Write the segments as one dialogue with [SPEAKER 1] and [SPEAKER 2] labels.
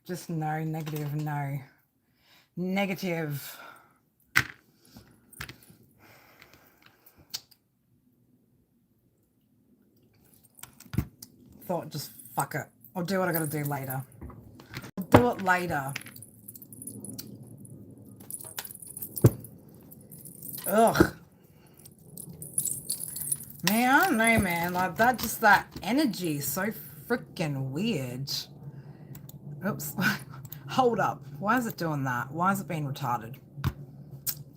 [SPEAKER 1] Just no, negative, no. Negative. Thought just fuck it. I'll do what I gotta do later. I'll do it later. Ugh. Man, I don't know, man. Like that, just that energy is so freaking weird. Oops. Hold up. Why is it doing that? Why is it being retarded?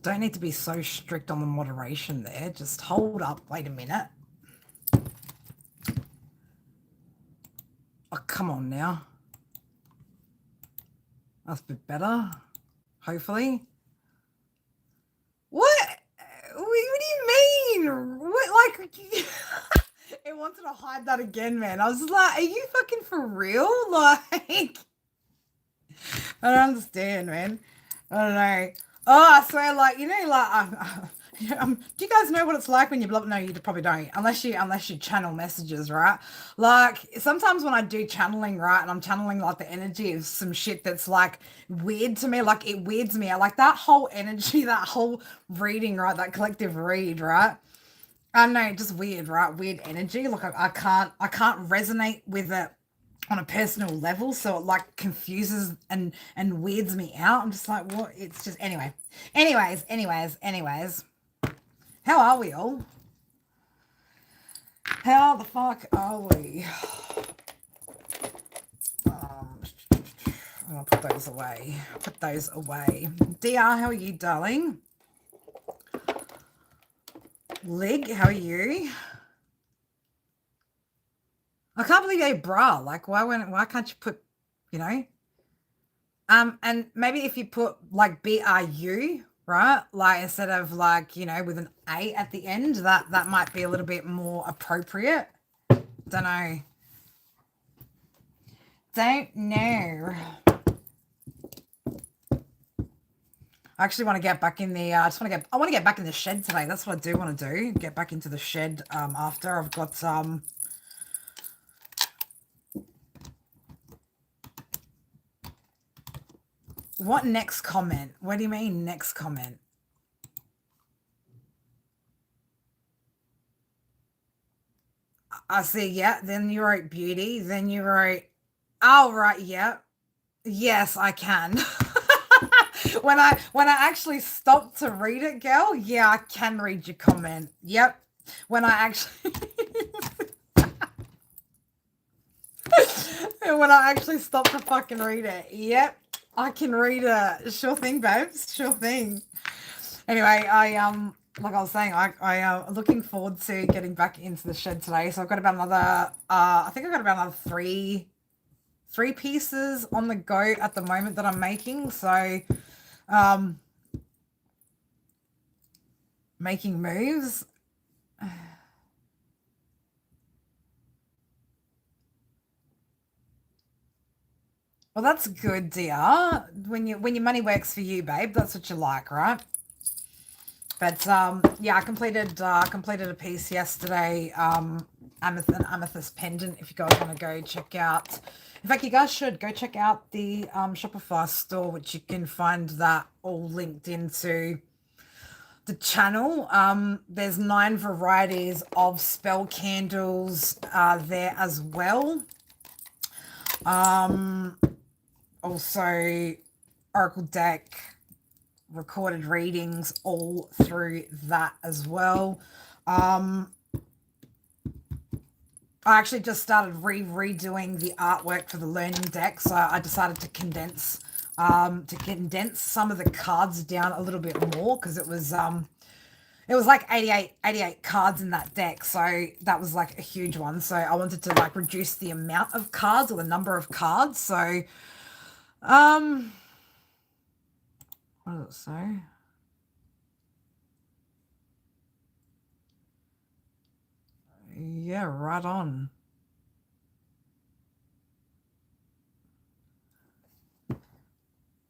[SPEAKER 1] Don't need to be so strict on the moderation there. Just hold up. Wait a minute. Oh, come on now. That's a bit better. Hopefully. What? What do you mean? What, like... It wanted to hide that again, man. I was like, are you fucking for real? Like... I don't understand, man. I don't know. Oh, I swear, like, you know, like, do you guys know what it's like when you block? No, you probably don't, unless you channel messages, right? Like, sometimes when I do channeling, right, and I'm channeling, like, the energy of some shit that's, like, weird to me, like, it weirds me out. Like, that whole energy, that whole reading, right, that collective read, right? I know, just weird, right? Weird energy. Like, I can't resonate with it on a personal level, so it like confuses and weirds me out. I'm just like, what? It's just anyways. How are we all? How the fuck are we? I'll put those away. DR, how are you, darling? Lig, how are you? I can't believe you bra. Like, why can't you put, you know? And maybe if you put like BRU, right? Like instead of like, you know, with an A at the end, that might be a little bit more appropriate. Don't know. Don't know. I actually want to get back in the, I want to get back in the shed today. That's what I do want to do. Get back into the shed after I've got what next comment? What do you mean next comment? I see, yeah. Then you wrote beauty. Then you wrote, oh, right, yeah. Yes, I can. when I actually stop to read it, girl, yeah, I can read your comment. Yep. When I actually when I actually stop to fucking read it, yep, I can read it. Sure thing, babes. Sure thing. Anyway, like I was saying, I looking forward to getting back into the shed today. So I've got about another I think I've got about another three pieces on the go at the moment that I'm making. So making moves. Well, that's good, dear. When your money works for you, babe, that's what you like, right? But yeah, I completed a piece yesterday. Amethyst pendant. If you guys want to go check out, in fact, you guys should go check out the Shopify store, which you can find that all linked into the channel. There's 9 varieties of spell candles there as well. Also, Oracle deck, recorded readings all through that as well. I actually just started redoing the artwork for the learning deck, so I decided to condense some of the cards down a little bit more, because it was like 88 cards in that deck, so that was like a huge one. So I wanted to like reduce the amount of cards or the number of cards. So what does it say? Yeah, right on.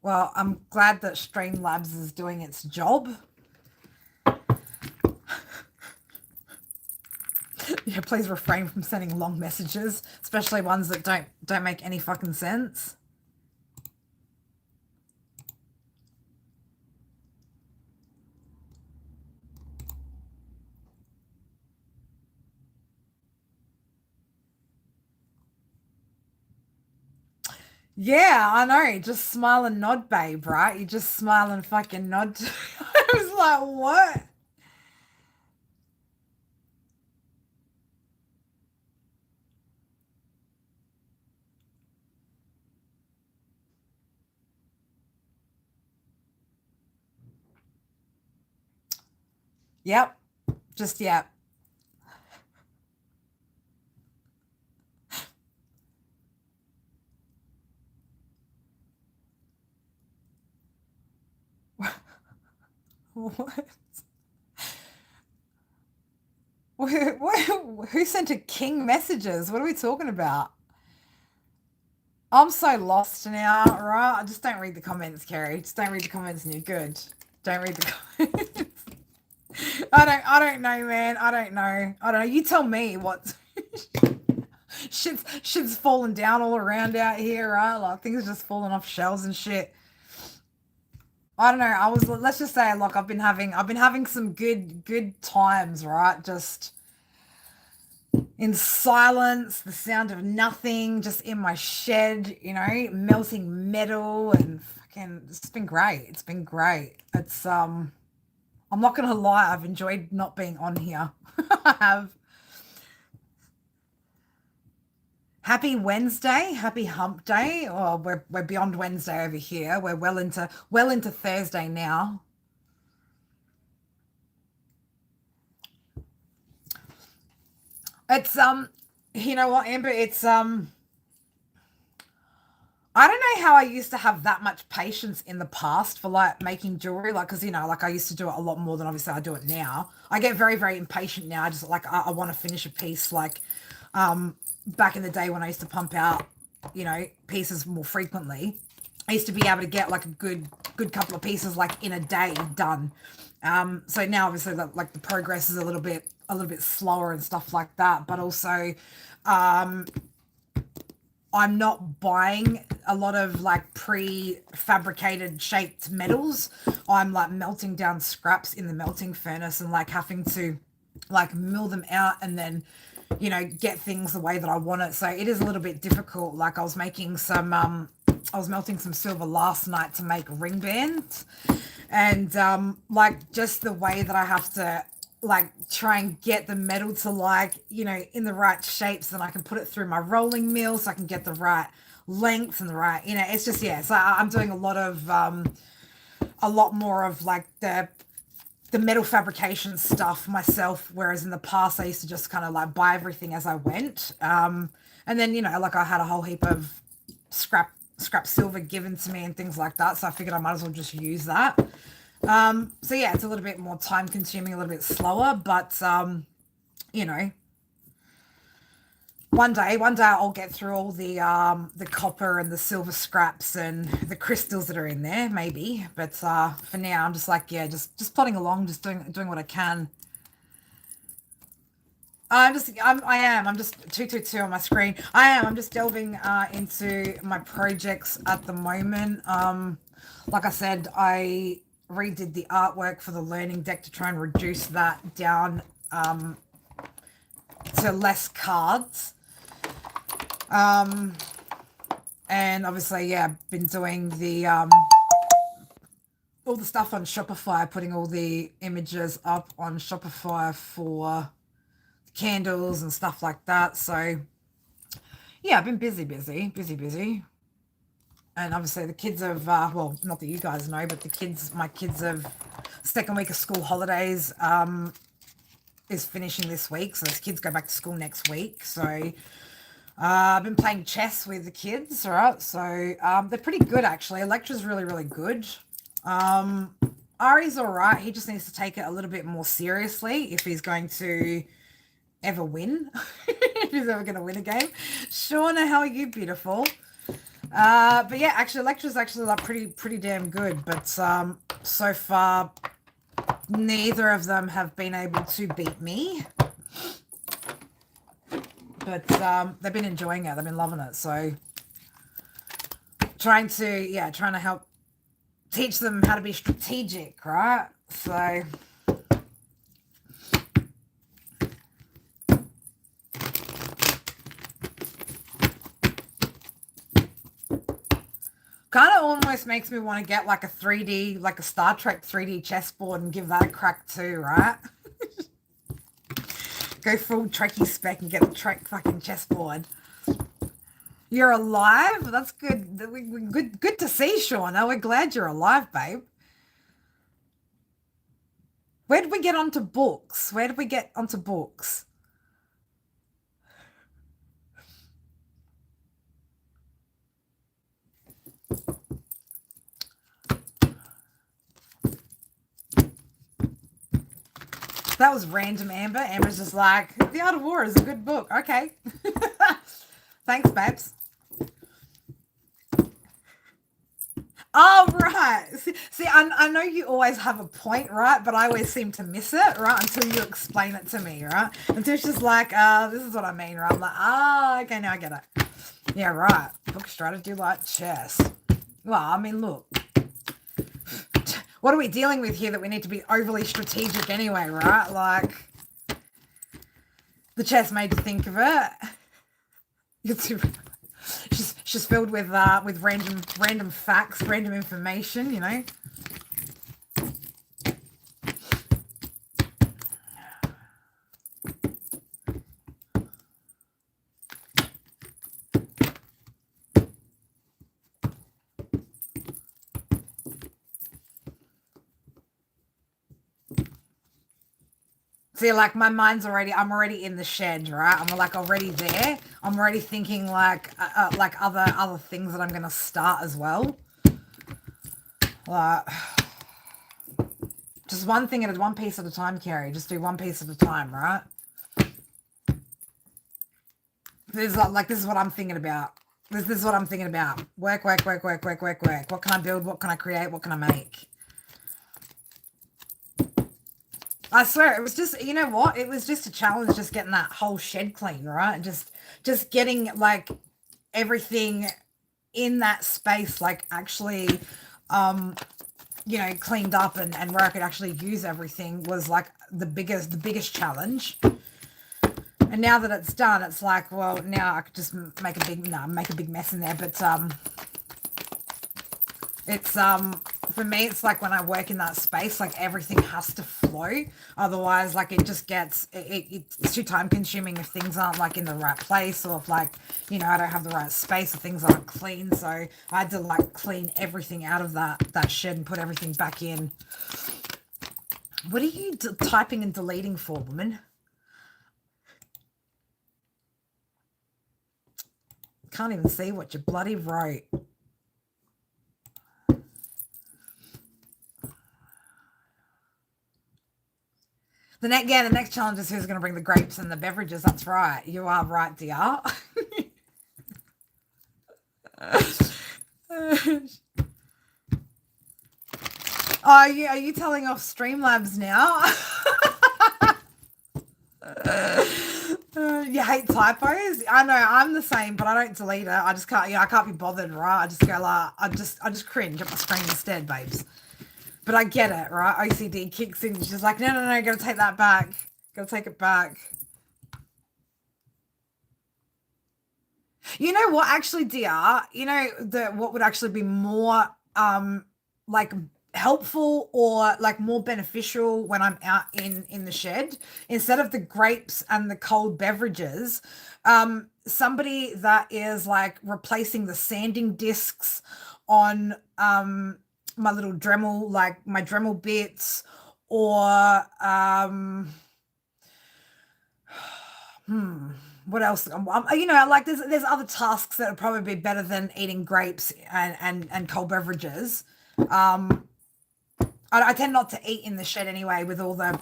[SPEAKER 1] Well, I'm glad that Streamlabs is doing its job. Yeah, please refrain from sending long messages, especially ones that don't make any fucking sense. Yeah, I know. Just smile and nod, babe, right? You just smile and fucking nod. I was like, what? Yep. Just, yep. What? Who sent a king messages? What are we talking about? I'm so lost now, right? I just don't read the comments, Kerry. Just don't read the comments and you're good. Don't read the comments. I don't know, man. I don't know. I don't know. You tell me what shit's falling down all around out here, right? Like things are just falling off shelves and shit. I don't know. Let's just say like I've been having some good times, right? Just in silence, the sound of nothing, just in my shed, melting metal and fucking it's been great. It's been great. I'm not gonna lie, I've enjoyed not being on here. I have. Happy Wednesday, happy hump day. Oh, we're beyond Wednesday over here. We're well into Thursday now. It's you know what, Amber, I don't know how I used to have that much patience in the past for like making jewelry, like because like I used to do it a lot more than obviously I do it now. I get very, very impatient now. I just like I want to finish a piece like back in the day when I used to pump out, pieces more frequently. I used to be able to get like a good couple of pieces like in a day done. So now obviously like the progress is a little bit slower and stuff like that, but also um I'm not buying a lot of like prefabricated shaped metals. I'm like melting down scraps in the melting furnace and like having to like mill them out and then get things the way that I want it. So it is a little bit difficult. Like I was melting some silver last night to make ring bands, and like just the way that I have to like try and get the metal to like in the right shapes, then I can put it through my rolling mill so I can get the right length and the right it's just, yeah, so I'm doing a lot more of like the metal fabrication stuff myself, whereas in the past I used to just kind of like buy everything as I went. And then like I had a whole heap of scrap silver given to me and things like that, so I figured I might as well just use that. So yeah, it's a little bit more time consuming, a little bit slower, but you know, one day I'll get through all the copper and the silver scraps and the crystals that are in there, maybe. But for now, I'm just like, yeah, just plodding along, just doing what I can. I'm just 222 on my screen. I'm just delving into my projects at the moment. Like I said, I redid the artwork for the learning deck to try and reduce that down to less cards. And obviously, yeah, been doing the all the stuff on Shopify, putting all the images up on Shopify for candles and stuff like that. So yeah, I've been busy. And obviously the kids have, well, not that you guys know, but my kids have, second week of school holidays is finishing this week. So those kids go back to school next week. So I've been playing chess with the kids, right? So they're pretty good, actually. Electra's really, really good. Ari's all right. He just needs to take it a little bit more seriously if he's going to ever win. If he's ever going to win a game. Shauna, how are you, beautiful? But yeah, actually, Electra's actually like pretty damn good. But so far, neither of them have been able to beat me. But they've been enjoying it. They've been loving it. So trying to help teach them how to be strategic, right? So Kind of almost makes me want to get like a 3D, like a Star Trek 3D chessboard and give that a crack too, right? Go full Trekkie spec and get a Trek fucking chessboard. You're alive? That's good. Good to see, Shauna. We're glad you're alive, babe. Where did we get onto books? Where did we get onto books? That was random, Amber. Amber's just like, The Art of War is a good book. Okay. Thanks, babes. Oh, right. See, I know you always have a point, right? But I always seem to miss it, right? Until you explain it to me, right? Until it's just like, this is what I mean, right? I'm like, okay, now I get it. Yeah, right. Book strategy like chess. Well, I mean, look. What are we dealing with here that we need to be overly strategic anyway, right? Like, the chess made you think of it. She's filled with random facts, random information, you know. See, like my mind's I'm already in the shed, right? I'm like already there. I'm already thinking like other things that I'm gonna start as well. Like just one piece at a time, Carrie. Just do one piece at a time, right? This is what I'm thinking about. This is what I'm thinking about. Work. What can I build? What can I create? What can I make? I swear, it was just, you know what? It was just a challenge just getting that whole shed clean, right? Just getting, like, everything in that space, like, actually, you know, cleaned up and where I could actually use everything was, like, the biggest challenge. And now that it's done, it's like, well, now I could just make a big mess in there. But, it's, for me, it's like when I work in that space, like everything has to flow. Otherwise, like it just gets, it's too time consuming if things aren't like in the right place, or if like, you know, I don't have the right space, or things aren't clean. So I had to like clean everything out of that shed and put everything back in. What are you typing and deleting for, woman? Can't even see what you bloody wrote. The next challenge is who's going to bring the grapes and the beverages. That's right. You are right, dear. Are you telling off Streamlabs now? You hate typos? I know, I'm the same, but I don't delete it. I just can't, I can't be bothered, right? I just go like, I just cringe at my screen instead, babes. But I get it, right? OCD kicks in. She's like, no, gotta take that back. Gotta take it back. You know what, actually, dear? You know, what would actually be more, like, helpful or, like, more beneficial when I'm out in the shed? Instead of the grapes and the cold beverages, somebody that is, like, replacing the sanding discs on, my little Dremel, like my Dremel bits, or what else? You know, like there's other tasks that would probably be better than eating grapes and cold beverages. I tend not to eat in the shed anyway, with all the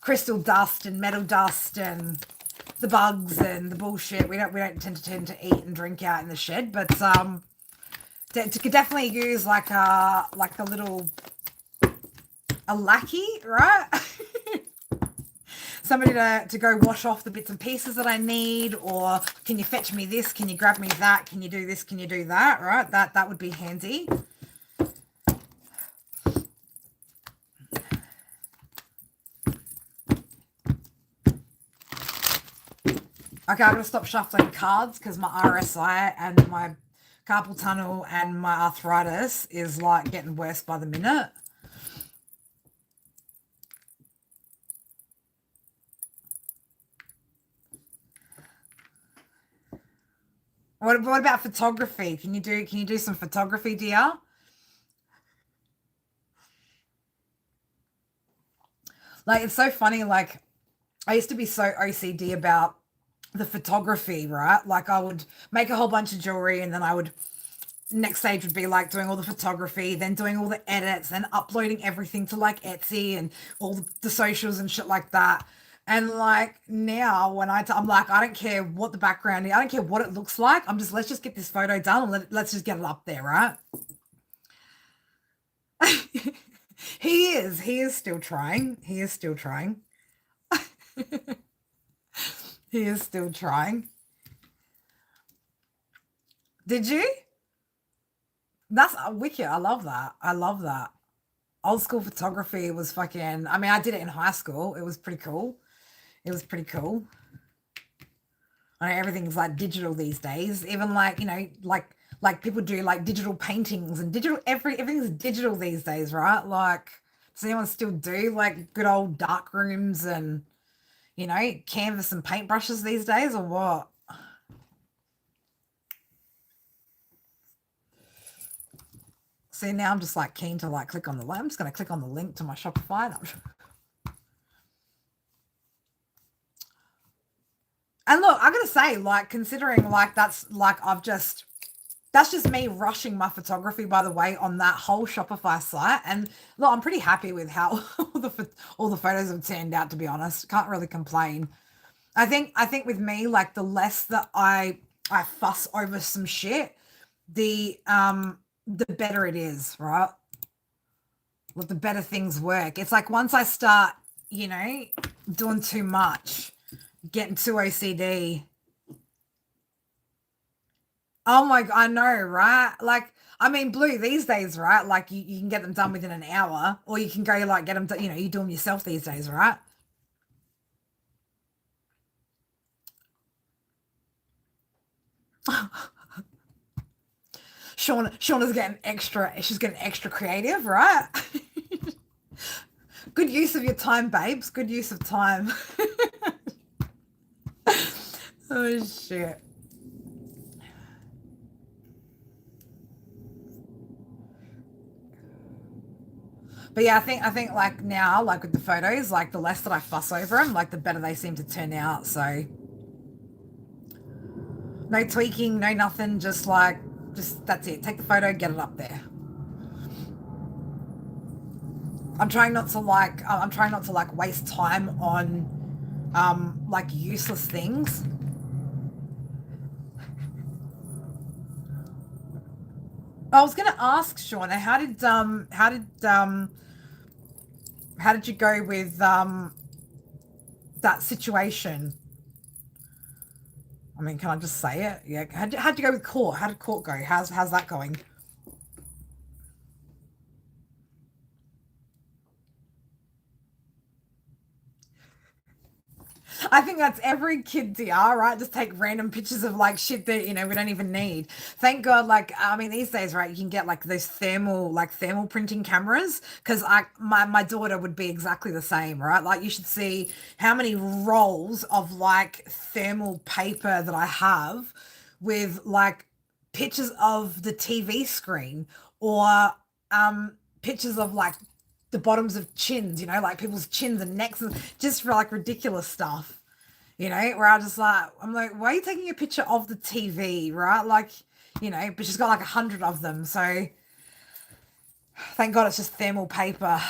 [SPEAKER 1] crystal dust and metal dust and the bugs and the bullshit. We don't tend to eat and drink out in the shed, but could definitely use like a little lackey, right? Somebody to go wash off the bits and pieces that I need, or can you fetch me this? Can you grab me that? Can you do this? Can you do that? Right? That would be handy. Okay, I'm gonna stop shuffling cards because my RSI and my carpal tunnel and my arthritis is like getting worse by the minute. What about photography? Can you do some photography, dear? Like it's so funny. Like I used to be so OCD about the photography, right? Like I would make a whole bunch of jewelry and then I would next stage would be like doing all the photography, then doing all the edits, then uploading everything to like Etsy and all the socials and shit like that. And like now, when I'm like, I don't care what the background is, I don't care what it looks like. I'm just let's just get this photo done and let's just get it up there, right? He is still trying. He is still trying. He is still trying. Did you? That's wicked. I love that. I love that. Old school photography was fucking. I mean, I did it in high school. It was pretty cool. It was pretty cool. I know everything's like digital these days. Even like like people do like digital paintings and digital everything's digital these days, right? Like, does anyone still do like good old dark rooms and canvas and paintbrushes these days or what? See, now I'm just like keen to like click on the link. I'm just going to click on the link to my Shopify. And look, I gotta say, like, considering like that's just me rushing my photography, by the way, on that whole Shopify site. And look, I'm pretty happy with how all the photos have turned out. To be honest, can't really complain. I think with me, like the less that I fuss over some shit, the better it is, right? Well, the better things work. It's like once I start, you know, doing too much, getting too OCD. Oh my God, I know, right? Like, I mean, Blue these days, right? Like, you can get them done within an hour, or you can go like get them, you do them yourself these days, right? Shauna's getting extra. She's getting extra creative, right? Good use of your time, babes. Good use of time. Oh shit. But yeah, I think like now, like with the photos, like the less that I fuss over them, like the better they seem to turn out. So no tweaking, no nothing, just that's it. Take the photo, get it up there. I'm trying not to like waste time on like useless things. I was gonna ask Shauna, how did you go with that situation? I mean, can I just say it? Yeah. How'd you go with court? How did court go? How's that going? I think that's every kid DR, right? Just take random pictures of like shit that we don't even need. Thank God, like I mean these days, right? You can get like those thermal printing cameras because my daughter would be exactly the same, right? Like you should see how many rolls of like thermal paper that I have with like pictures of the TV screen or pictures of like the bottoms of chins, like people's chins and necks, and just for like ridiculous stuff, where I'm like, why are you taking a picture of the TV, right? Like, but she's got like 100 of them. So thank God it's just thermal paper.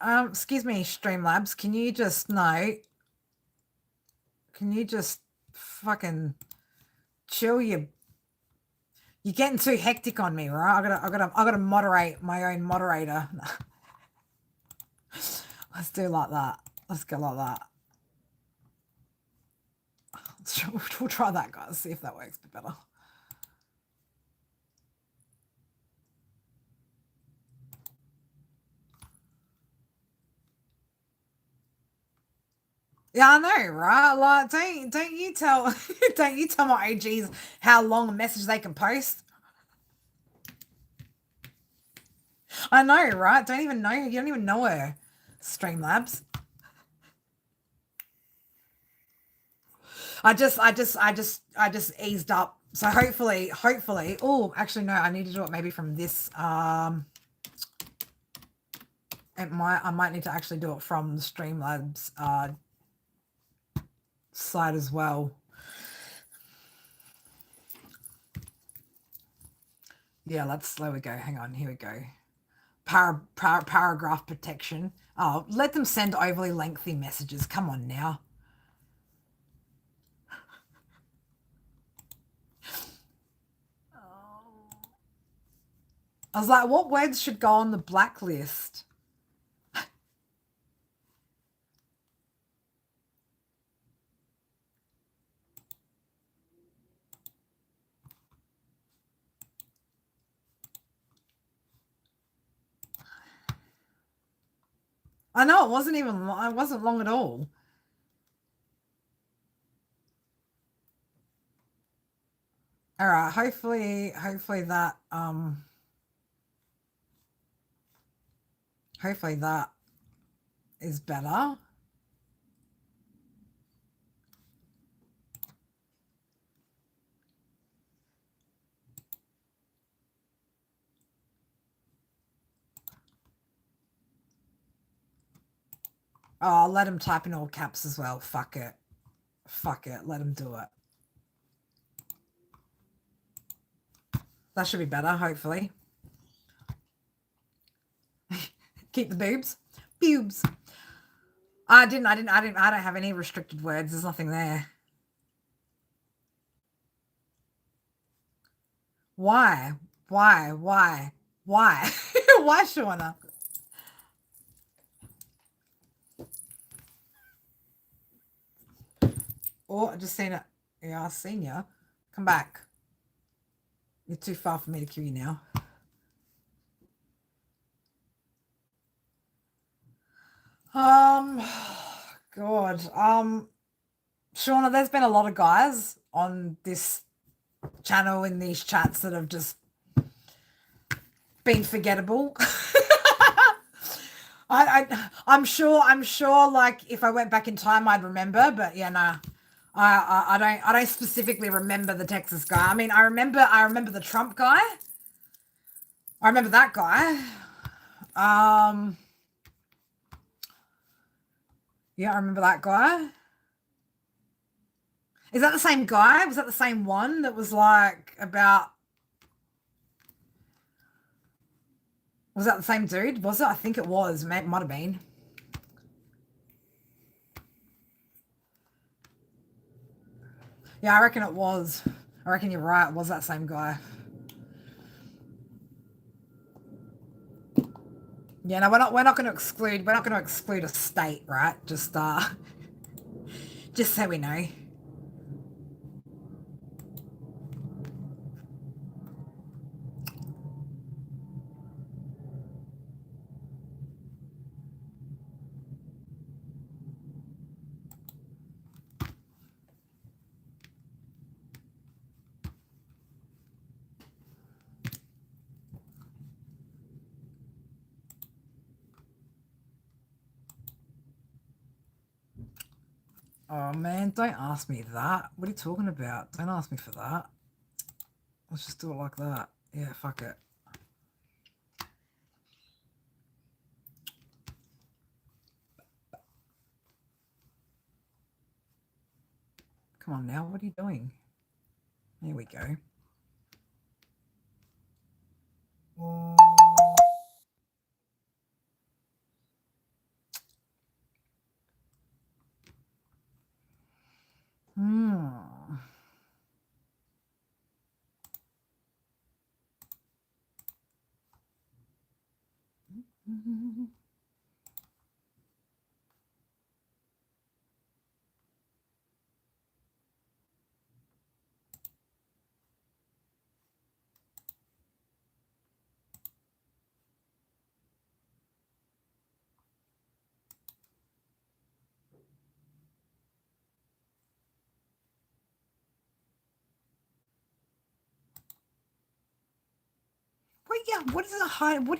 [SPEAKER 1] Excuse me, Streamlabs, can you just fucking chill you're getting too hectic on me, right? I gotta moderate my own moderator. Let's do like that. Let's go like that. We'll try that, guys. See if that works a bit better. Yeah, I know, right? Like, don't you tell don't you tell my OGs how long a message they can post. I know, right? Don't even know. You don't even know her. Streamlabs. I just eased up. So hopefully. Oh, actually no, I need to do it maybe from this. I might need to actually do it from the Streamlabs side as well. Yeah, there we go. Hang on, here we go. Paragraph protection. Oh, let them send overly lengthy messages. Come on now. I was like, what words should go on the blacklist? I know it wasn't even. It wasn't long at all. All right. Hopefully that is better. Oh, I'll let him type in all caps as well. Fuck it. Fuck it. Let him do it. That should be better, hopefully. Keep the boobs. Boobs. I don't have any restricted words. There's nothing there. Why? Why? Why? Why? Why, Shauna? Oh, I just seen it. Yeah, I've seen you. Come back. You're too far for me to kill you now. God. Shauna, there's been a lot of guys on this channel in these chats that have just been forgettable. I'm sure like if I went back in time I'd remember, but yeah, no. I don't specifically remember the Texas guy. I mean, I remember the Trump guy. I remember that guy. Yeah, I remember that guy. Is that the same guy? Was that the same one that was like about? Was that the same dude? Was it? I think it was. Might have been. Yeah, I reckon it was. I reckon you're right. It was that same guy? Yeah, no, we're not going to exclude a state, right? Just so we know. Oh man, don't ask me that. What are you talking about? Don't ask me for that. Let's just do it like that. Yeah, fuck it. Come on now, what are you doing? Here we go. Hmm. what is it hiding? What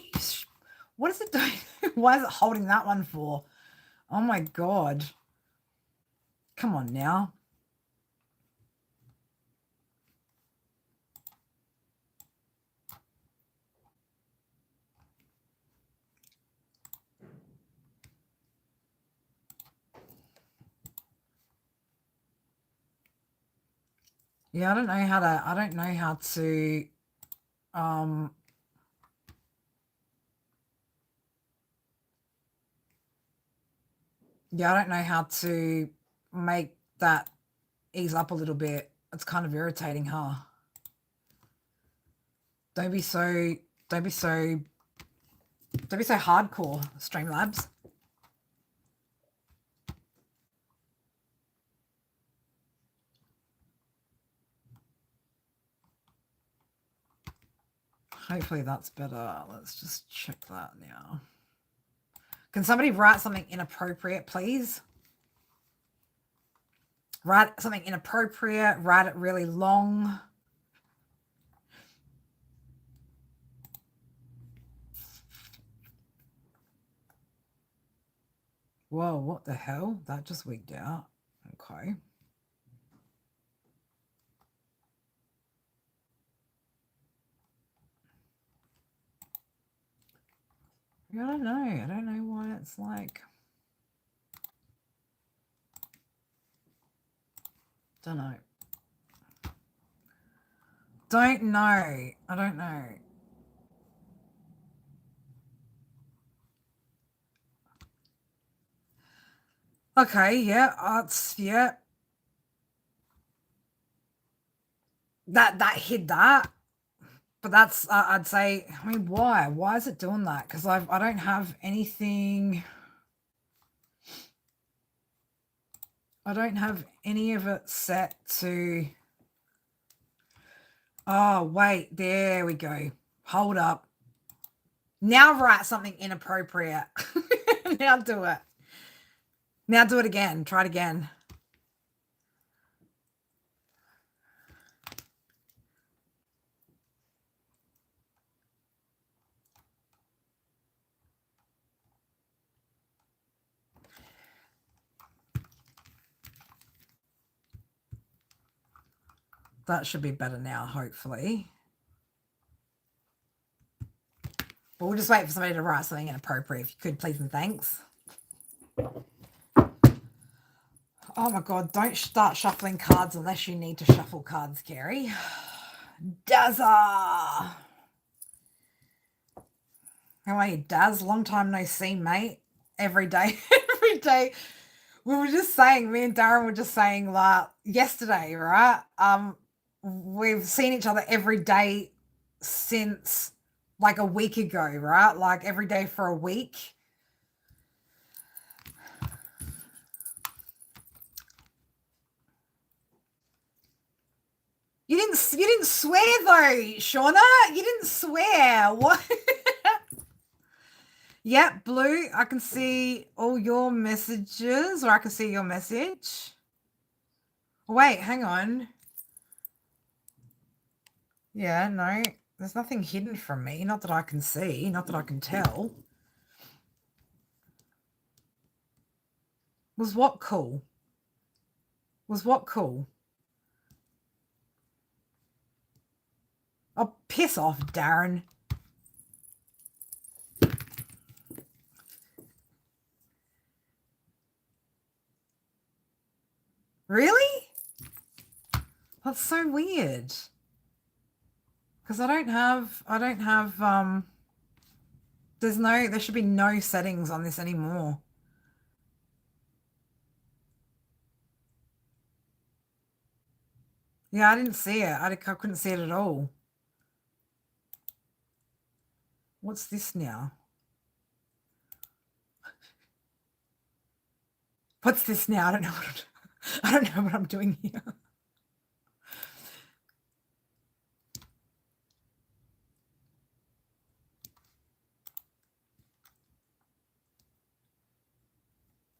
[SPEAKER 1] is it doing? Why is it holding that one for? Oh my God. Come on now. Yeah, I don't know how to, yeah, I don't know how to make that ease up a little bit. It's kind of irritating, huh? Don't be so hardcore, Streamlabs. Hopefully that's better. Let's just check that now. Can somebody write something inappropriate, please? Write something inappropriate. Write it really long. Whoa, what the hell? That just wigged out. Okay. I don't know. I don't know why it's like... Don't know. Don't know. I don't know. Okay, yeah, yeah. That hid that. But that's, I'd say, I mean, why? Why is it doing that? Because I don't have anything... I don't have any of it set to... Oh, wait, there we go. Hold up. Now write something inappropriate. Now do it. Now do it again. Try it again. That should be better now, hopefully. But we'll just wait for somebody to write something inappropriate. If you could, please and thanks. Oh my God, don't start shuffling cards unless you need to shuffle cards, Gary. Dazza! How are you, Daz? Long time no see, mate. Every day. Every day. We were just saying, me and Darren were just saying like yesterday, right? We've seen each other every day since like a week ago, right? Like every day for a week. You didn't swear though, Shauna. You didn't swear. What? Yep, Blue. I can see all your messages, or I can see your message. Wait, hang on. Yeah, no. There's nothing hidden from me. Not that I can see. Not that I can tell. Was what cool? Was what cool? Oh, piss off, Darren. Really? That's so weird. Because there should be no settings on this anymore. Yeah, I didn't see it. I couldn't see it at all. What's this now? What's this now? I don't know what I'm doing here.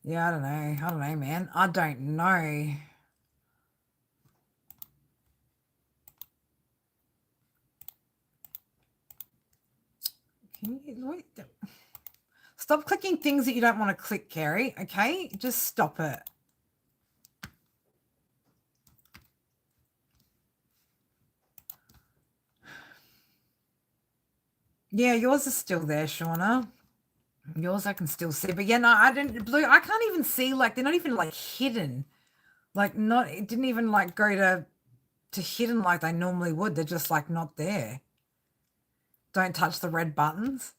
[SPEAKER 1] Yeah, I don't know, man. I don't know. Can you wait? Stop clicking things that you don't want to click, Carrie. Okay, just stop it. Yeah, yours is still there, Shauna. Yours I can still see, but yeah, no, I didn't. Blue, I can't even see. Like they're not even like hidden. Like not. It didn't even like go to hidden like they normally would. They're just like not there. Don't touch the red buttons.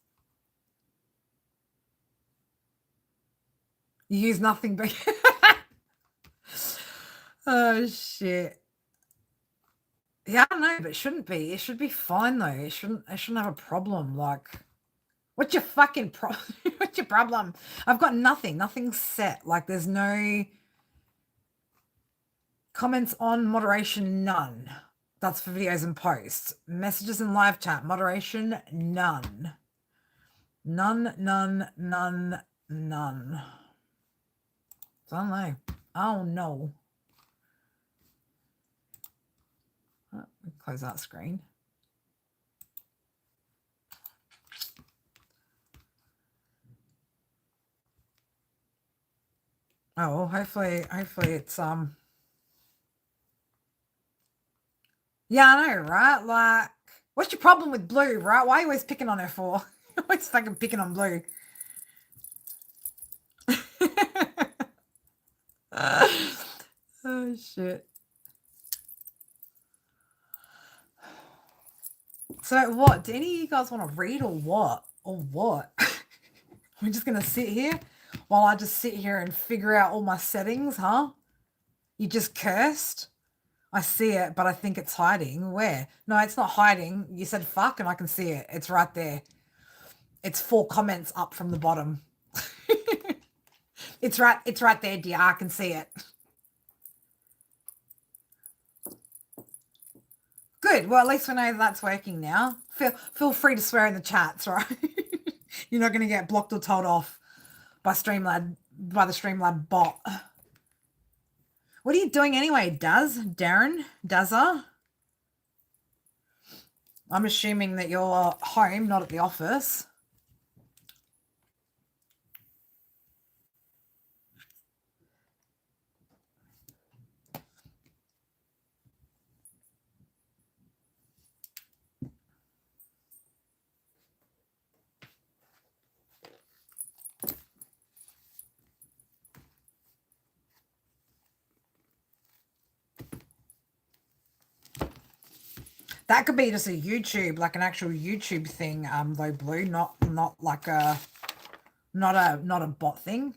[SPEAKER 1] You use nothing but. Oh shit. Yeah, I know, but it shouldn't be. It should be fine though. It shouldn't. I shouldn't have a problem. Like, what's your fucking problem? What's your problem? I've got nothing. Nothing's set. Like, there's no comments on moderation. None. That's for videos and posts. Messages and live chat. Moderation. None. None. None. None. None. I don't know. Oh no. Oh, close that screen. Oh, well, hopefully it's yeah, I know, right? Like, what's your problem with Blue, right? Why are you always picking on her for? Always fucking picking on Blue. Oh shit. So what? Do any of you guys want to read or what? Or what? We're just gonna sit here while I just sit here and figure out all my settings, huh? You just cursed? I see it, but I think it's hiding. Where? No, it's not hiding. You said fuck and I can see it. It's right there. It's 4 comments up from the bottom. It's right there, dear. I can see it. Good. Well, at least we know that's working now. Feel free to swear in the chats, right? You're not going to get blocked or told off by the Streamlab bot. What are you doing anyway, Darren? Dazza? I'm assuming that you're home, not at the office. That could be just a YouTube, like an actual YouTube thing, though, Blue, not like not a bot thing.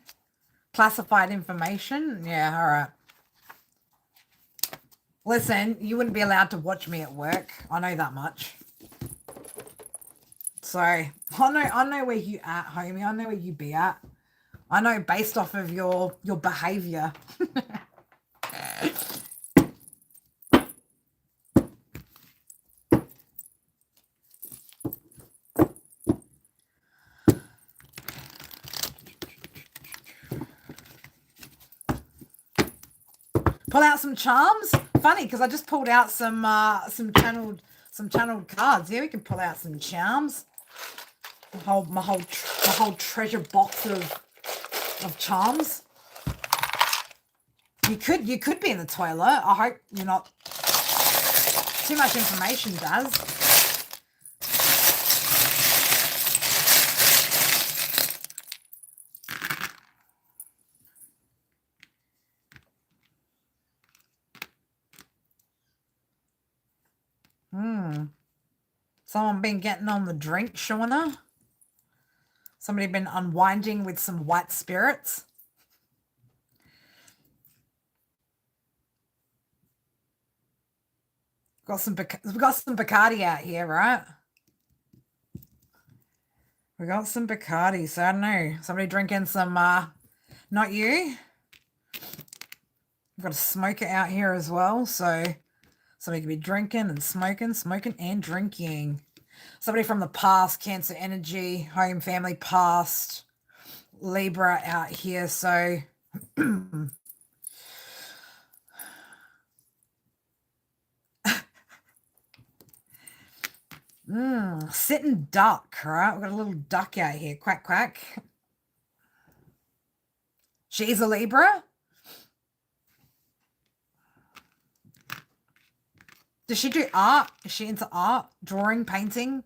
[SPEAKER 1] Classified information. Yeah, all right. Listen, you wouldn't be allowed to watch me at work. I know that much. So I know where you at, homie. I know where you be at. I know based off of your behavior. Pull out some charms. Funny because I just pulled out some channeled cards. Yeah, we can pull out some charms. My whole treasure box of charms. You could be in the toilet. I hope you're not. Too much information, Daz. Someone been getting on the drink, Shauna? Somebody been unwinding with some white spirits? We've got some Bacardi out here, right? We got some Bacardi, so I don't know. Somebody drinking some, not you? We've got a smoker out here as well, so somebody could be drinking and smoking and drinking. Somebody from the past, Cancer energy, home, family, past, Libra out here, so... Sitting duck, right? We've got a little duck out here. Quack, quack. She's a Libra. Does she do art? Is she into art? Drawing, painting?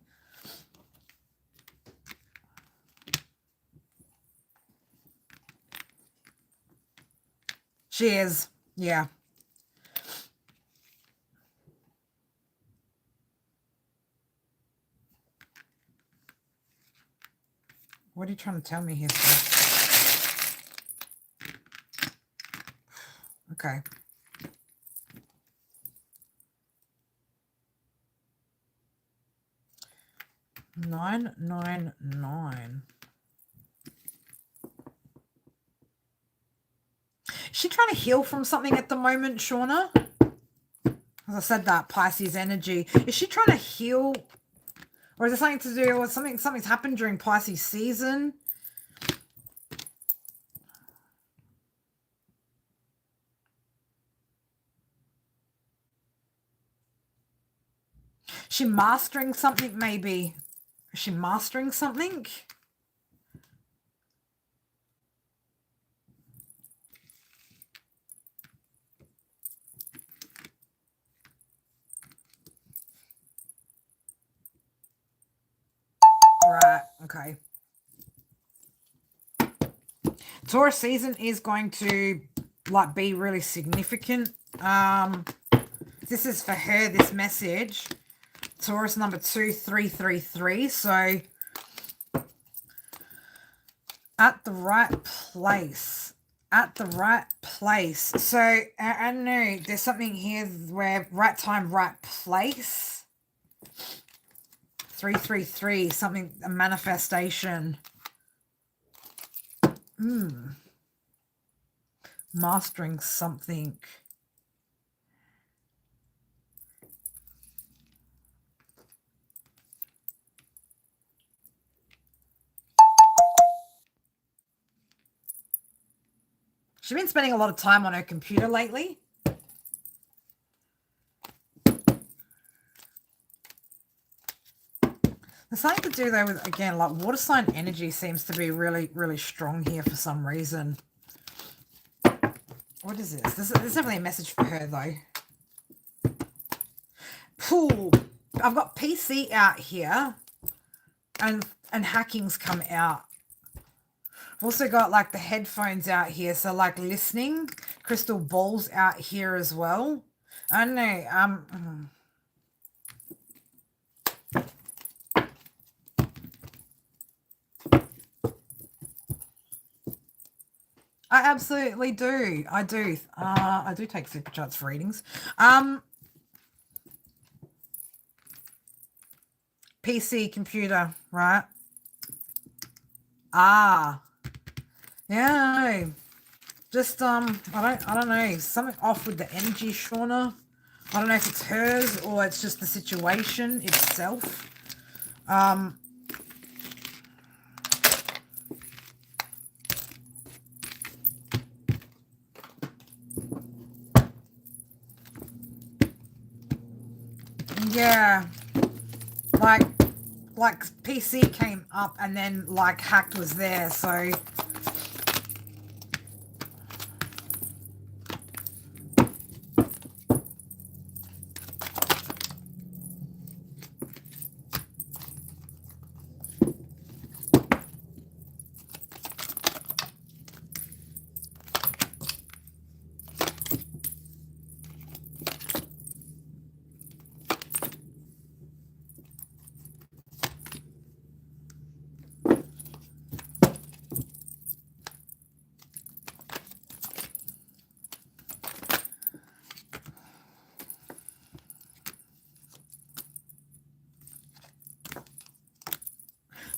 [SPEAKER 1] She is. Yeah. What are you trying to tell me here, sir? Okay. Nine. Is she trying to heal from something at the moment, Shauna? As I said, that Pisces energy. Is she trying to heal? Or is it something to do with something's happened during Pisces season? Is she mastering something, maybe? Is she mastering something? Right, okay. Taurus season is going to like be really significant. This is for her, this message. Taurus number 2333. So at the right place. At the right place. So I don't know, there's something here where right time, right place. 333, something, a manifestation. Mastering something. She's been spending a lot of time on her computer lately. There's something to do, though, with, again, like water sign energy seems to be really, really strong here for some reason. What is this? This is definitely a message for her, though. Cool. I've got PC out here, and hacking's come out. I've also got, like, the headphones out here, so, like, listening. Crystal balls out here as well. I don't know, I absolutely do. I do. I do take super charts for readings. PC, computer, right? Yeah. Just I don't know. Something off with the energy, Shauna. I don't know if it's hers or it's just the situation itself. Yeah, like PC came up and then like hacked was there, so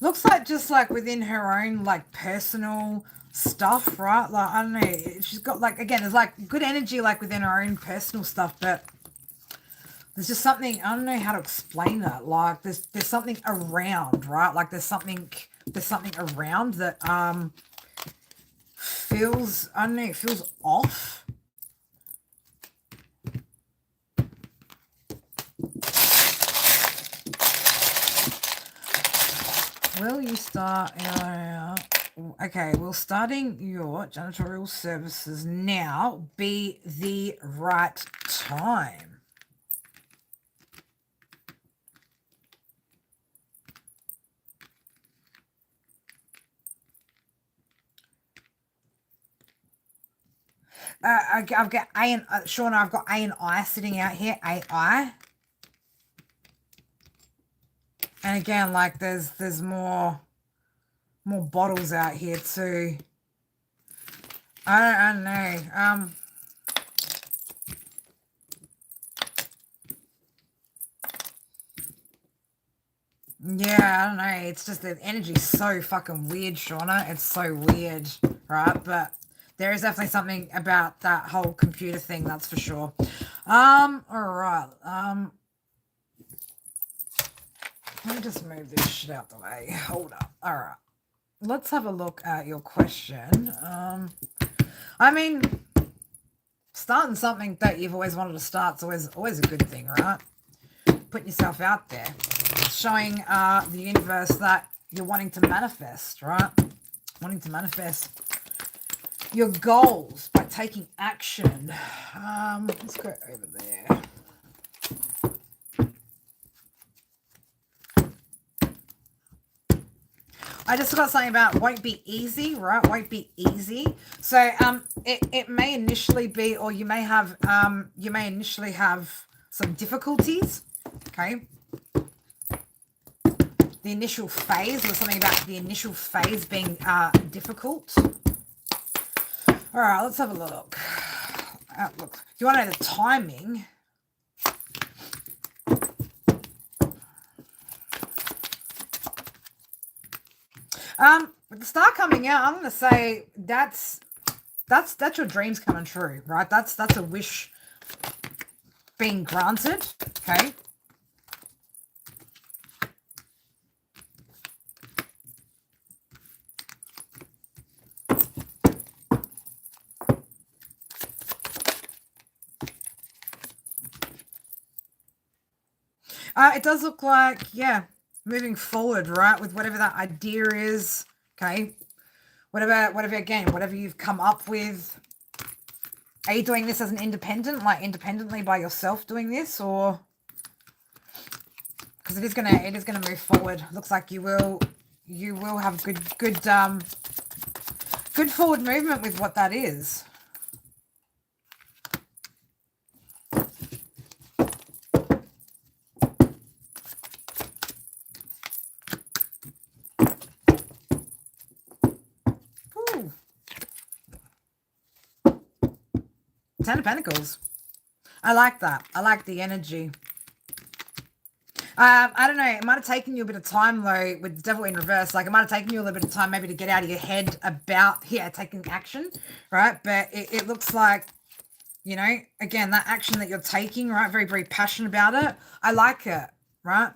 [SPEAKER 1] looks like just like within her own like personal stuff, right? Like I don't know, she's got like, again, there's like good energy like within her own personal stuff, but there's just something, I don't know how to explain that. Like there's something around, right? Like there's something around that feels, I don't know, it feels off. Will you start okay, will starting your janitorial services now be the right time? I've got A and Shauna, I've got A and I sitting out here, AI. And again, like there's more bottles out here too. I don't know. Yeah, I don't know. It's just the energy's so fucking weird, Shauna. It's so weird, right? But there is definitely something about that whole computer thing, that's for sure. All right. Let me just move this shit out the way. Hold up. All right. Let's have a look at your question. I mean, starting something that you've always wanted to start is always a good thing, right? Putting yourself out there. Showing the universe that you're wanting to manifest, right? Wanting to manifest your goals by taking action. Let's go over there. I just got something about won't be easy, right? Won't be easy. So it may initially be, or you may initially have some difficulties. Okay. The initial phase, or something about the initial phase being difficult. All right, let's have a look. Look, if you want to know the timing, with the star coming out, I'm going to say that's your dreams coming true, right? That's a wish being granted, okay? It does look like, yeah, moving forward, right, with whatever that idea is, okay? Whatever you've come up with. Are you doing this as an independent, like independently by yourself doing this, or because it is gonna move forward? Looks like you will have good forward movement with what that is. Ooh. Ten of Pentacles. I like that. I like the energy. I don't know. It might have taken you a bit of time, though, with the Devil in reverse. Like, it might have taken you a little bit of time maybe to get out of your head about, taking action, right? But it looks like, you know, again, that action that you're taking, right? Very, very passionate about it. I like it, right?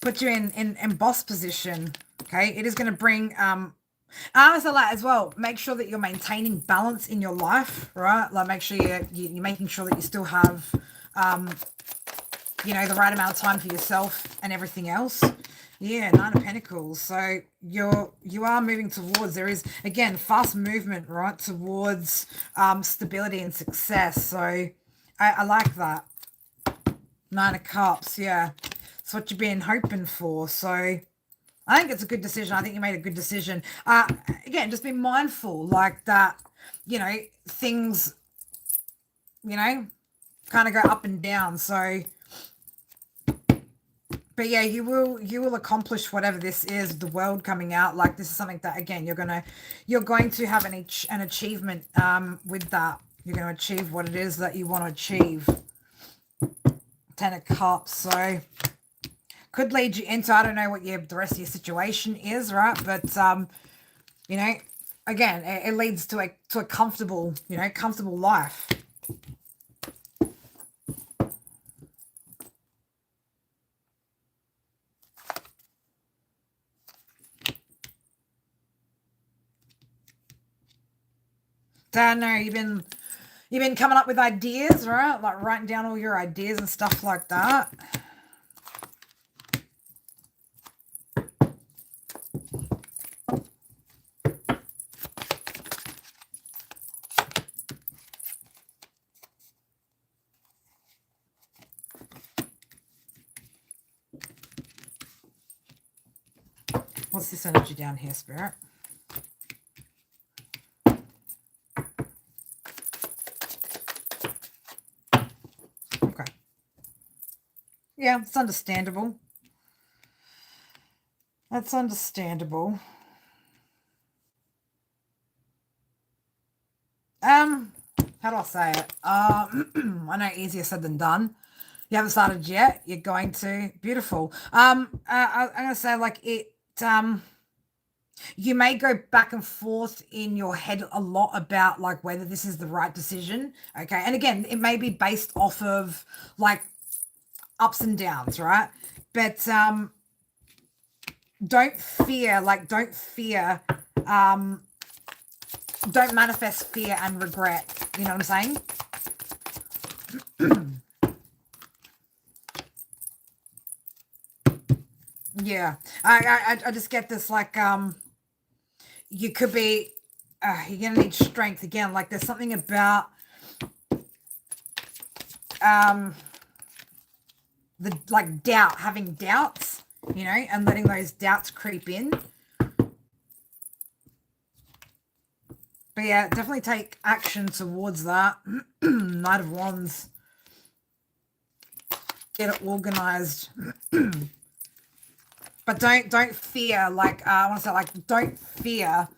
[SPEAKER 1] Put you in boss position, okay? It is going to bring... I also like as well, make sure that you're maintaining balance in your life, right? Like, make sure you're making sure that you still have, you know, the right amount of time for yourself and everything else. Yeah, Nine of Pentacles. So you are moving towards, there is, again, fast movement, right, towards stability and success. So I like that. Nine of Cups, yeah. It's what you've been hoping for. So I think it's a good decision. I think you made a good decision. Again, just be mindful, like that, you know, things, you know, kind of go up and down. So, but yeah, you will accomplish whatever this is. The world coming out, like, this is something that, again, you're going to have an achievement with that. You're going to achieve what it is that you want to achieve. Ten of Cups. So could lead you into, I don't know what the rest of your situation is, right? But, you know, again, it leads to a comfortable, you know, comfortable life. Dan, no, you've been coming up with ideas, right? Like writing down all your ideas and stuff like that. What's this energy down here, Spirit? Okay. Yeah, it's understandable. That's understandable. How do I say it? I know easier said than done. You haven't started yet. You're going to. Beautiful. I'm gonna say like it. You may go back and forth in your head a lot about like whether this is the right decision. Okay, and again, it may be based off of like ups and downs, right? But don't fear. Like don't manifest fear and regret. You know what I'm saying? Yeah, I just get this like you could be you're gonna need strength again. Like there's something about the like doubt, having doubts, you know, and letting those doubts creep in. But yeah, definitely take action towards that. Knight of Wands. Get it organized. But don't fear, like I want to say like don't fear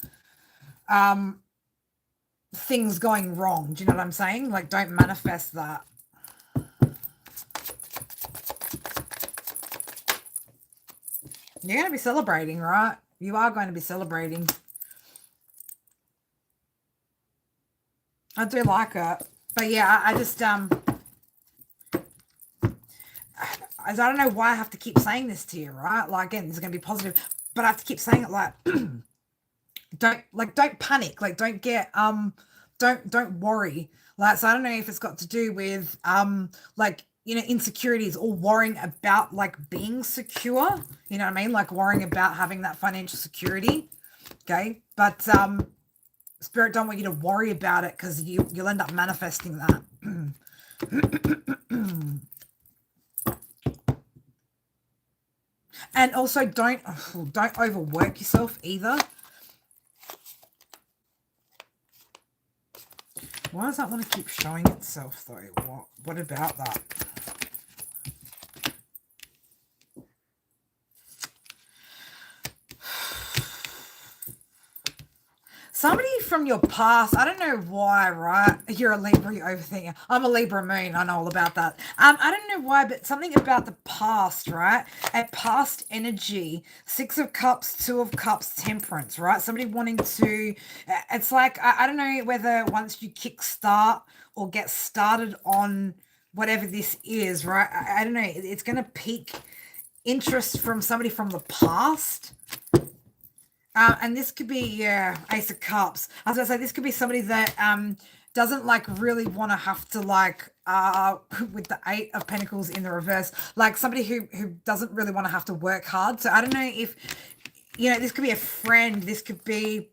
[SPEAKER 1] things going wrong. Do you know what I'm saying? Like don't manifest that. You're going to be celebrating, right? You are going to be celebrating. I do like it. But yeah, I just I don't know why I have to keep saying this to you, right? Like again, this is going to be positive, but I have to keep saying it like don't panic, like don't get don't worry. Like so I don't know if it's got to do with like you know insecurities or worrying about like being secure, you know what I mean? Like worrying about having that financial security. Okay? But Spirit don't want you to worry about it because you'll end up manifesting that. And also don't overwork yourself either. Why does that want to keep showing itself though? What about that? Somebody from your past, I don't know why, right? You're a Libra, you overthinker. I'm a Libra moon, I know all about that. I don't know why, but something about the past, right? A past energy, 6 of Cups, 2 of Cups, Temperance, right? Somebody wanting to, it's like, I don't know whether once you kickstart or get started on whatever this is, right? I don't know, it's going to pique interest from somebody from the past. And this could be, yeah, Ace of Cups. I was going to say, this could be somebody that doesn't like really want to have to like, with the 8 of Pentacles in the reverse, like somebody who doesn't really want to have to work hard. So I don't know if, you know, this could be a friend. This could be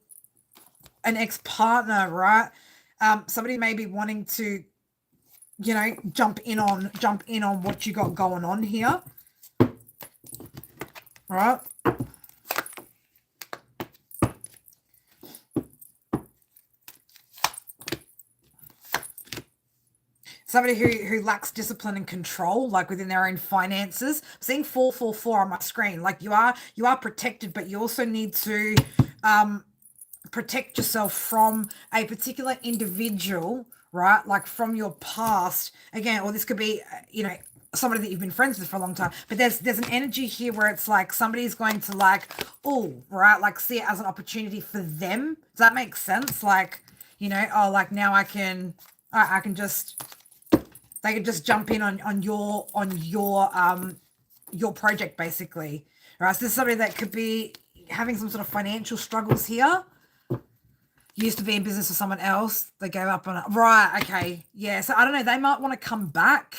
[SPEAKER 1] an ex-partner, right? Somebody may be wanting to, you know, jump in on what you got going on here. Right? Somebody who lacks discipline and control, like within their own finances. I'm seeing 444 on my screen. Like you are protected, but you also need to protect yourself from a particular individual, right? Like from your past, again, or this could be, you know, somebody that you've been friends with for a long time. But there's an energy here where it's like somebody's going to like, oh, right, like see it as an opportunity for them. Does that make sense? Like, you know, oh, like now I can just. They could just jump in on your project basically, right? So this is somebody that could be having some sort of financial struggles here. Used to be in business with someone else. They gave up on it. Right. Okay. Yeah. So I don't know. They might want to come back.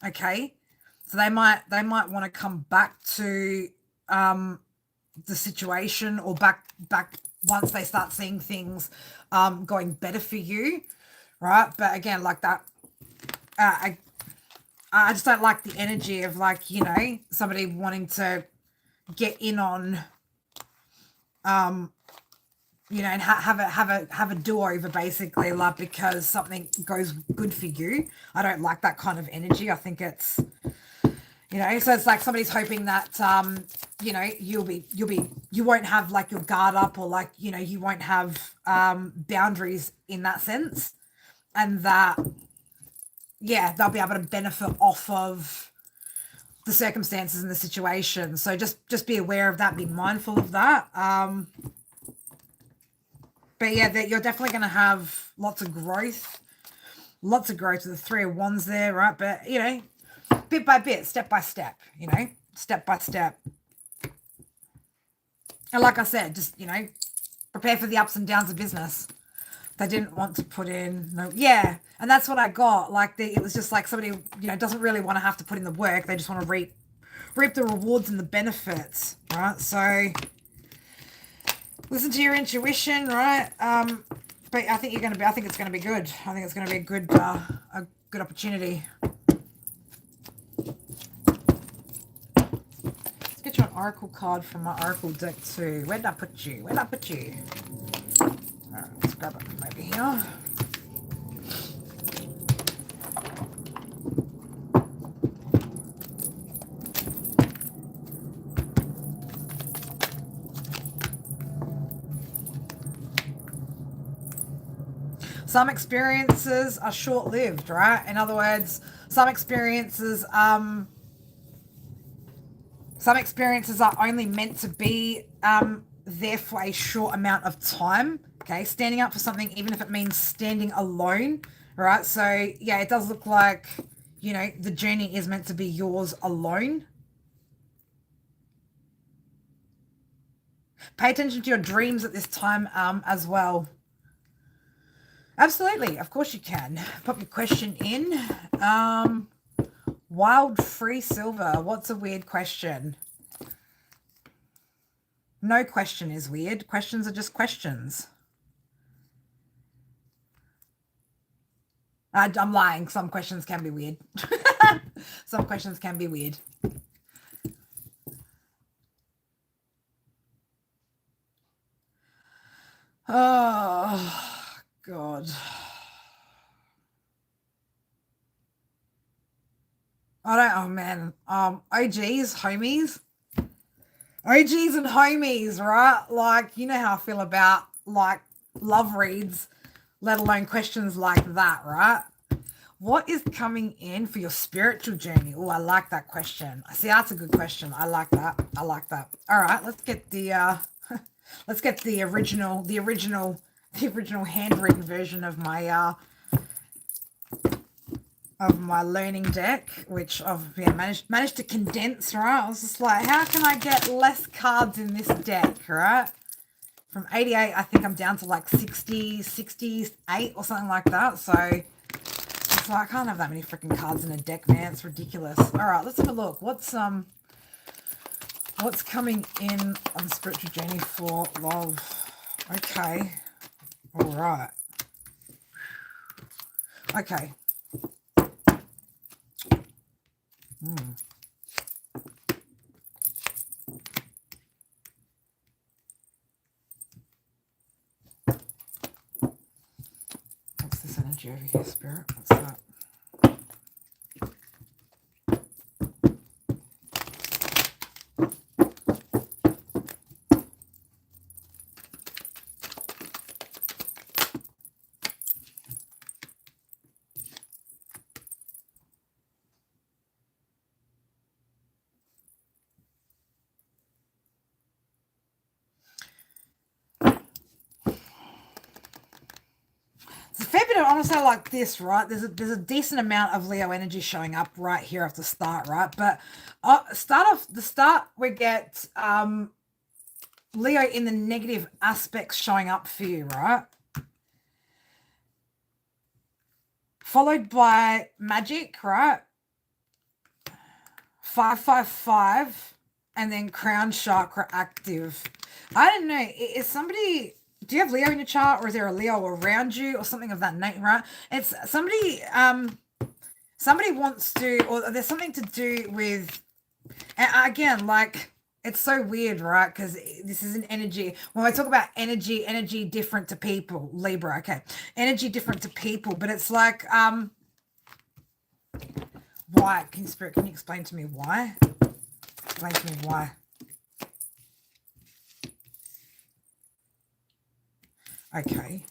[SPEAKER 1] Okay. So they might want to come back to the situation or back once they start seeing things going better for you, right? But again, like that. I just don't like the energy of like, you know, somebody wanting to get in on you know, and have a do over basically, like because something goes good for you. I don't like that kind of energy. I think it's, you know, so it's like somebody's hoping that you know, you won't have like your guard up, or like, you know, you won't have boundaries in that sense, and that, yeah, they'll be able to benefit off of the circumstances and the situation. So just be aware of that, be mindful of that. But yeah, that you're definitely going to have lots of growth with the 3 of Wands there, right? But, you know, bit by bit, step by step, you know, step by step. And like I said, just, you know, prepare for the ups and downs of business. They didn't want to put in, no, yeah. And that's what I got. Like, it was just like somebody, you know, doesn't really want to have to put in the work. They just want to reap the rewards and the benefits, right? So listen to your intuition, right? But I think I think it's going to be good. I think it's going to be a good opportunity. Let's get you an oracle card from my oracle deck too. Where did I put you? All right, let's grab it from over here. Some experiences are short-lived, right? In other words, some experiences are only meant to be there for a short amount of time. Okay, standing up for something, even if it means standing alone, right? So yeah, it does look like, you know, the journey is meant to be yours alone. Pay attention to your dreams at this time as well. Absolutely, of course you can. Pop your question in. Wild free silver. What's a weird question? No question is weird. Questions are just questions. I'm lying. Some questions can be weird. Some questions can be weird. Oh, God. Oh man. OGs, homies. OGs and homies, right? Like, you know how I feel about like love reads, let alone questions like that, right? What is coming in for your spiritual journey? Oh, I like that question. I see, that's a good question. I like that. All right, let's get the let's get the original handwritten version of my learning deck, which I've managed to condense, right? I was just like, how can I get less cards in this deck, right? From 88, I think I'm down to like 68 or something like that. So it's like, I can't have that many freaking cards in a deck, man. It's ridiculous. All right, let's have a look. What's coming in on the spiritual journey for love? Okay. All right. Okay. What's this energy over here, Spirit? What's that? Honestly, like this, right? There's a decent amount of Leo energy showing up right here at the start, right? But we get Leo in the negative aspects showing up for you, right? Followed by magic, right? 555, and then crown chakra active. I don't know. Is somebody... Do you have Leo in your chart, or is there a Leo around you or something of that nature, right? It's somebody wants to, or there's something to do with, again, like, It's so weird, right? Because this is an energy. When I talk about energy, energy different to people, Libra, okay. Energy different to people, but it's like, why? Spirit, can you explain to me why? Explain to me why. Okay.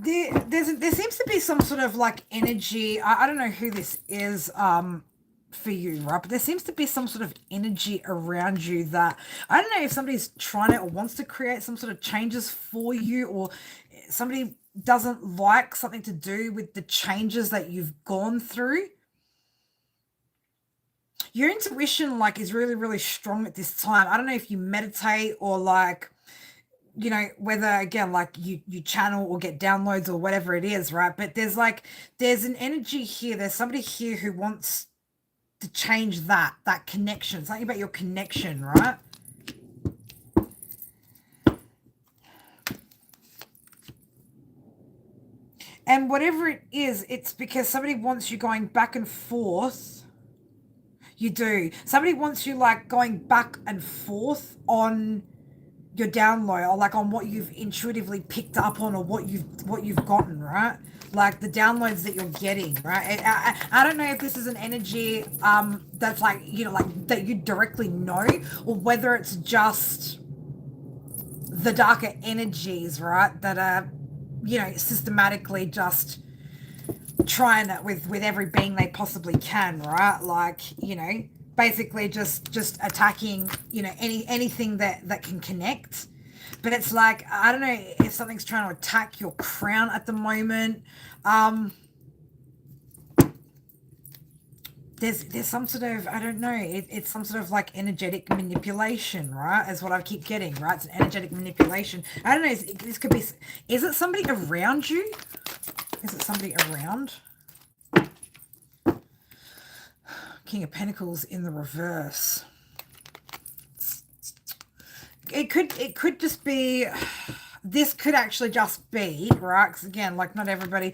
[SPEAKER 1] There seems to be some sort of like energy. I don't know who this is for you, right? But there seems to be some sort of energy around you that I don't know if somebody's trying to or wants to create some sort of changes for you, or somebody doesn't like something to do with the changes that you've gone through. Your intuition like is really, really strong at this time. I don't know if you meditate or like, you know, whether again like you channel or get downloads or whatever it is, right? But there's an energy here. There's somebody here who wants to change that connection. Something about your connection, right? And whatever it is, it's because somebody wants you going back and forth. You do. Somebody wants you like going back and forth on your download, or like on what you've intuitively picked up on, or what you've gotten, right? Like the downloads that you're getting, right? I don't know if this is an energy that's like, you know, like that you directly know, or whether it's just the darker energies, right, that are, you know, systematically just trying it with every being they possibly can, right? Like, you know, basically just attacking, you know, anything that can connect. But it's like, I don't know if something's trying to attack your crown at the moment. There's some sort of, I don't know, it's some sort of like energetic manipulation, right? Is what I keep getting, right? It's an energetic manipulation. I don't know, this could be, is it somebody around you? Is it somebody around? King of Pentacles in the reverse. It could just be, this could actually just be, right? Because again, like not everybody,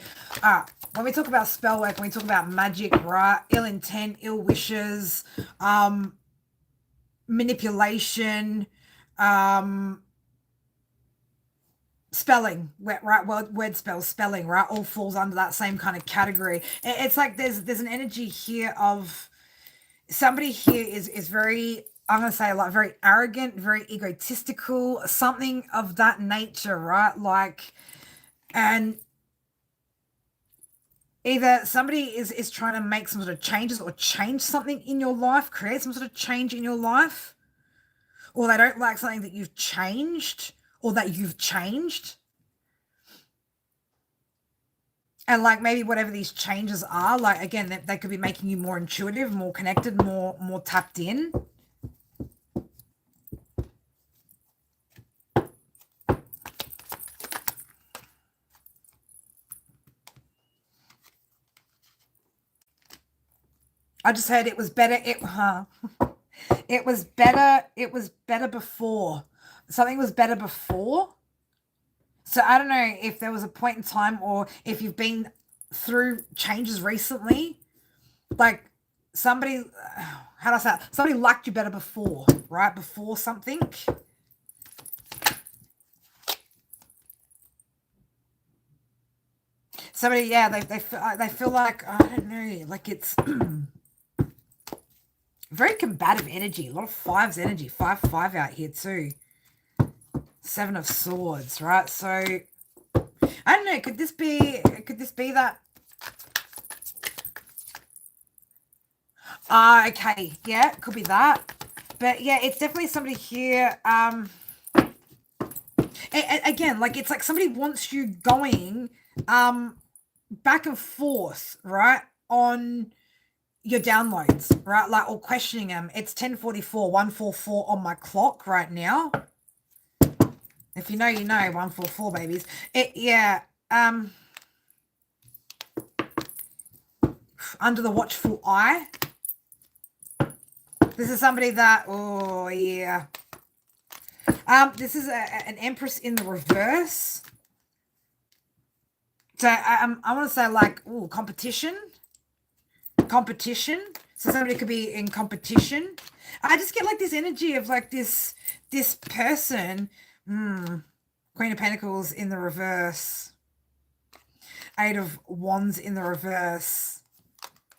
[SPEAKER 1] when we talk about spell work, when we talk about magic, right? Ill intent, ill wishes, manipulation, spelling, right? Word spells, spelling, right? All falls under that same kind of category. It's like there's an energy here of somebody here is very, I'm going to say like very arrogant, very egotistical, something of that nature, right? Like, and either somebody is trying to make some sort of changes or change something in your life, create some sort of change in your life, or they don't like something that you've changed or that you've changed. And like maybe whatever these changes are, like again, they could be making you more intuitive, more connected, more tapped in. I just heard it was better. It was better. It was better before. Something was better before. So I don't know if there was a point in time, or if you've been through changes recently, like somebody, how do I say that? Somebody liked you better before, right? Before something. Somebody, yeah, they feel like, I don't know, like it's very combative energy. A lot of fives energy, 5-5 out here too. 7 of Swords, right? So I don't know. Could this be that? Okay, yeah, could be that. But yeah, it's definitely somebody here. Again, like it's like somebody wants you going back and forth, right, on your downloads, right? Like, or questioning them. It's 10:44, 1:44 on my clock right now. If you know, you know. 144 babies. Yeah. Under the watchful eye. This is somebody that, oh yeah. This is an Empress in the reverse. So I want to say like, ooh, competition. So somebody could be in competition. I just get like this energy of like this person. Queen of Pentacles in the reverse. Eight of Wands in the reverse.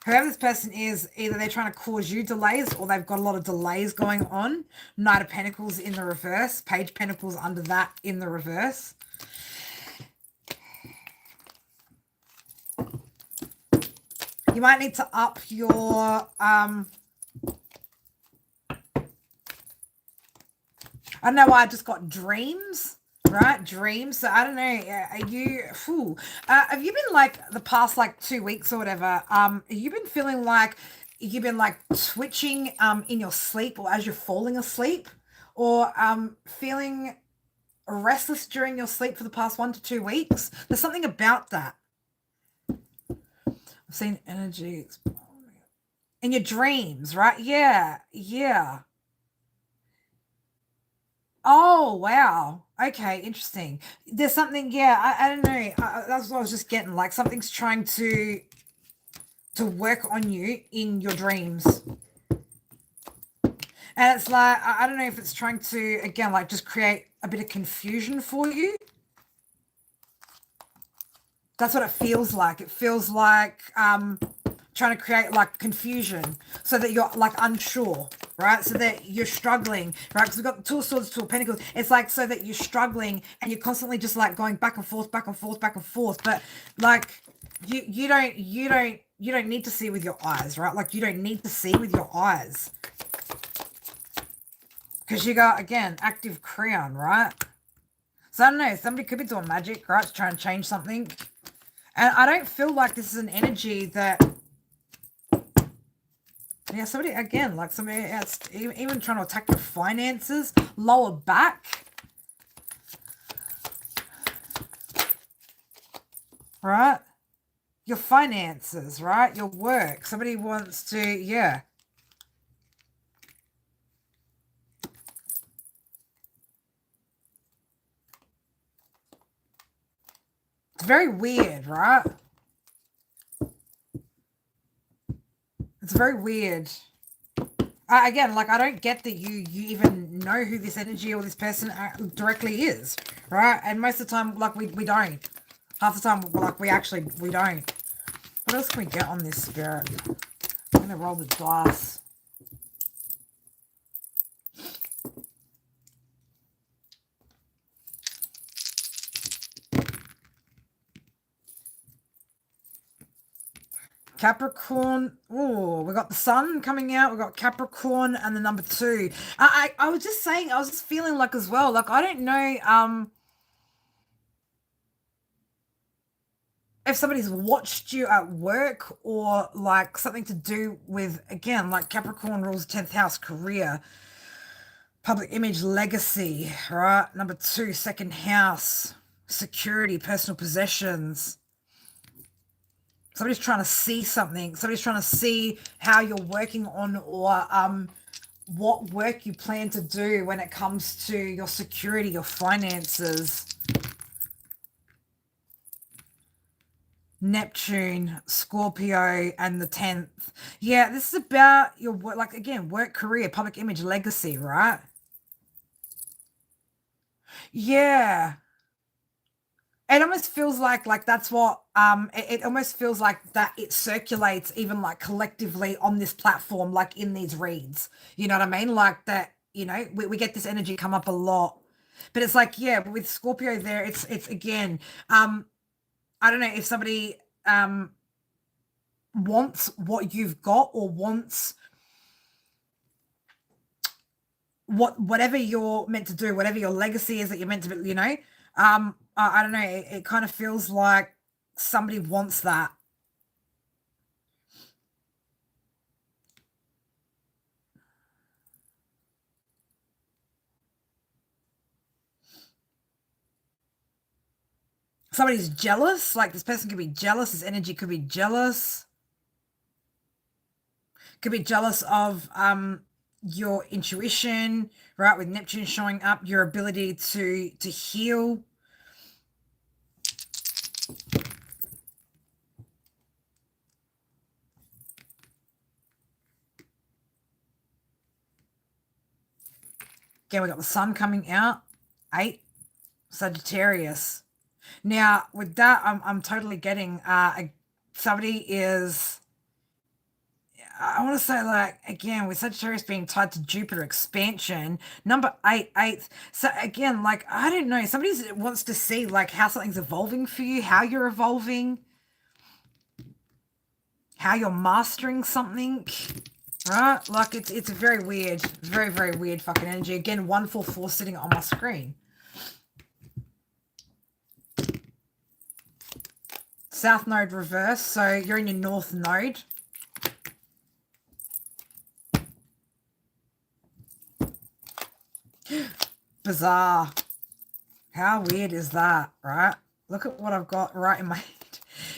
[SPEAKER 1] Whoever this person is, either they're trying to cause you delays or they've got a lot of delays going on. Knight of Pentacles in the reverse. Page of Pentacles under that in the reverse. You might need to up your I don't know why I just got dreams, right? Dreams. So I don't know. Are you? Have you been like the past like 2 weeks or whatever? You've been feeling like you've been like twitching in your sleep or as you're falling asleep, or feeling restless during your sleep for the past 1 to 2 weeks. There's something about that. I've seen energy in your dreams, right? Yeah, yeah. Oh, wow. Okay, interesting. There's something, yeah, I don't know. That's what I was just getting. Like something's trying to work on you in your dreams. And it's like, I don't know if it's trying to, again, like just create a bit of confusion for you. That's what it feels like. It feels like trying to create like confusion so that you're like unsure, right? So that you're struggling, right? Because we've got the Two of Swords, Two of Pentacles. It's like so that you're struggling and you're constantly just like going back and forth, back and forth, back and forth. But like you don't need to see with your eyes, right? Like you don't need to see with your eyes. Because you got, again, active crown, right? So I don't know, somebody could be doing magic, right? To try and change something. And I don't feel like this is an energy that, yeah, somebody, again, like somebody else, even trying to attack your finances, lower back. Right? Your finances, right? Your work. Somebody wants to, yeah. It's very weird, right? It's very weird. Again, like, I don't get that you even know who this energy or this person directly is, right? And most of the time, like, we don't. Half the time, like, we don't. What else can we get on this spirit? I'm going to roll the dice. Capricorn. Oh, we got the sun coming out. We got Capricorn and the number 2. I was just saying, I was just feeling like as well. Like, I don't know if somebody's watched you at work or like something to do with, again, like Capricorn rules 10th house, career, public image, legacy, right? Number 2, second house, security, personal possessions. Somebody's trying to see something. Somebody's trying to see how you're working on or what work you plan to do when it comes to your security, your finances. Neptune, Scorpio, and the 10th. Yeah, this is about your work, like, again, work, career, public image, legacy, right? Yeah. It almost feels like that's what it almost feels like that it circulates even like collectively on this platform, like in these reads. You know what I mean? Like that, you know, we get this energy come up a lot. But it's like, yeah, with Scorpio there, it's again, I don't know if somebody wants what you've got or wants whatever you're meant to do, whatever your legacy is that you're meant to be, you know. I don't know, it kind of feels like somebody wants that. somebody's jealous. Like this person could be jealous. This energy could be jealous. Could be jealous of your intuition, right? With Neptune showing up, your ability to heal. Again, we got the sun coming out. 8, Sagittarius. Now, with that, I'm totally getting somebody is, I want to say, like, again, with Sagittarius being tied to Jupiter expansion, number 8, 8th. So again, like, I don't know, somebody wants to see like how something's evolving for you, how you're evolving, how you're mastering something. Right? Like, it's very weird. Very, very weird fucking energy. Again, 144 sitting on my screen. South node reverse. So you're in your north node. Bizarre. How weird is that, right? Look at what I've got right in my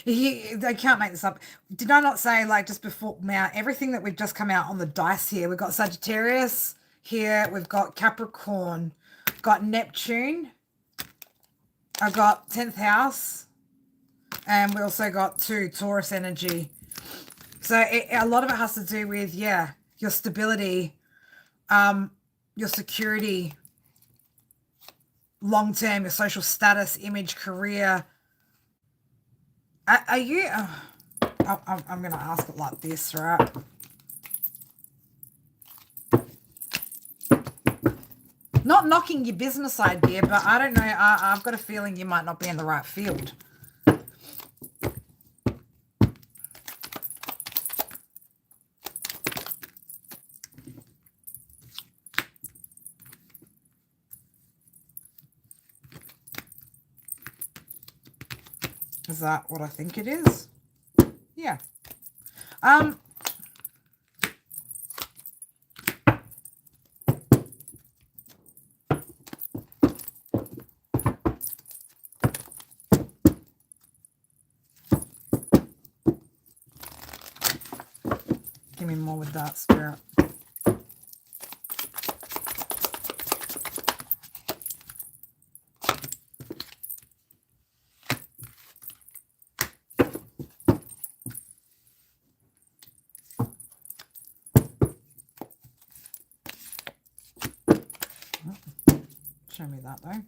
[SPEAKER 1] they can't make this up. Did I not say, like, just before now, everything that we've just come out on the dice here? We've got Sagittarius here. We've got Capricorn. Got Neptune. I got 10th house. And we also got 2 Taurus energy. So a lot of it has to do with, yeah, your stability, your security, long-term, your social status, image, career. Are you, I'm going to ask it like this, right? Not knocking your business idea, but I don't know. I've got a feeling you might not be in the right field. Is that what I think it is? Yeah. Give me more with that, Spirit. Show me that though.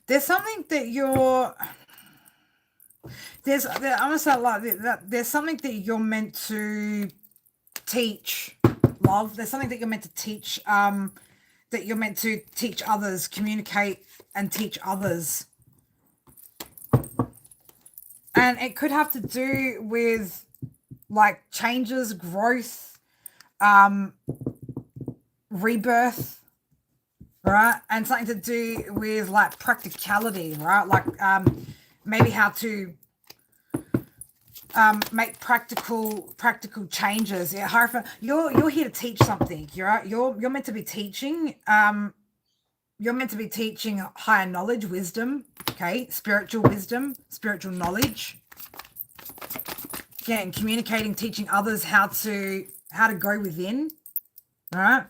[SPEAKER 1] There's something that you're, I'm gonna say it like that. There's something that you're meant to teach, love. There's something that you're meant to teach, that you're meant to teach others, communicate and teach others. And it could have to do with like changes, growth, rebirth, right? And something to do with like practicality, right? Like maybe how to make practical changes. Yeah, Hierophant, you're here to teach something. You're meant to be teaching. You're meant to be teaching higher knowledge, wisdom, okay? Spiritual wisdom, spiritual knowledge. Again, communicating, teaching others how to go within, all right?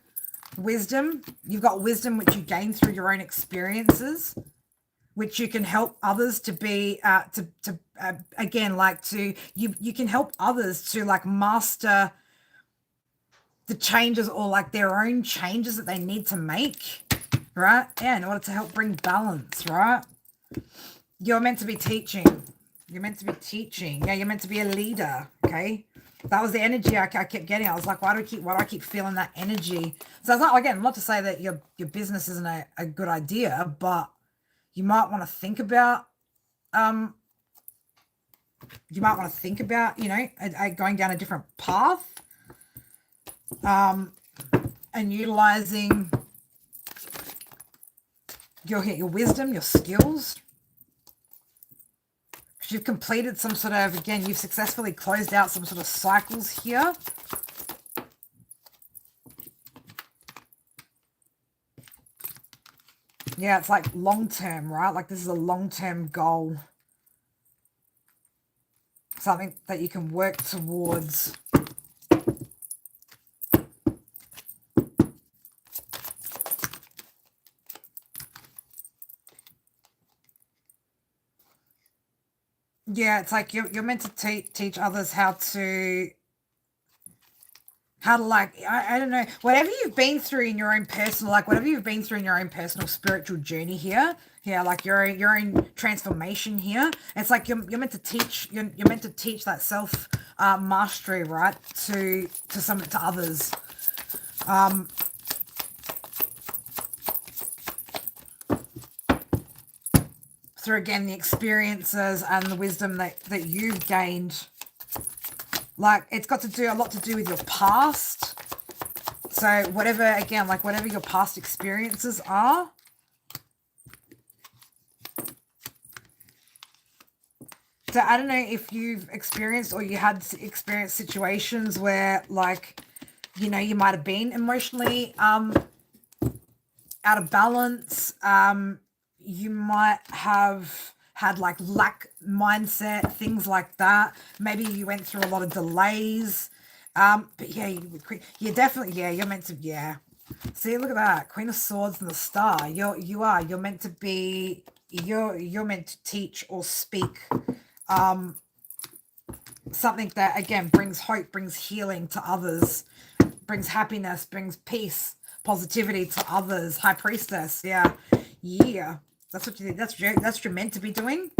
[SPEAKER 1] Wisdom, you've got wisdom which you gain through your own experiences, which you can help others to be, again, like you can help others to like master the changes or like their own changes that they need to make. Right? Yeah, in order to help bring balance, right? You're meant to be teaching. You're meant to be teaching. Yeah, you're meant to be a leader, okay? That was the energy I kept getting. I was like, why do I keep feeling that energy? So it's not, again, not to say that your business isn't a good idea, but you might want to think about, you know, going down a different path, and utilizing your wisdom, your skills. You've completed some sort of, again, you've successfully closed out some sort of cycles here. Yeah, it's like long-term, right? Like this is a long-term goal. Something that you can work towards. Yeah, it's like you're meant to teach others how to like, I don't know, whatever you've been through in your own personal, like whatever you've been through in your own personal spiritual journey here, yeah, like your own transformation here, it's like you're meant to teach, you're meant to teach that self mastery, right, to others. Through, again, the experiences and the wisdom that you've gained. Like, it's got a lot to do with your past. So whatever, again, like whatever your past experiences are. So I don't know if you've experienced or you had experienced situations where, like, you know, you might have been emotionally out of balance. You might have had like lack mindset, things like that. Maybe you went through a lot of delays. But yeah, you're definitely, yeah, you're meant to, yeah. See, look at that, Queen of Swords and the Star. You're meant to be, you're meant to teach or speak something that, again, brings hope, brings healing to others, brings happiness, brings peace, positivity to others. High Priestess, yeah. That's what you think. That's what you're meant to be doing.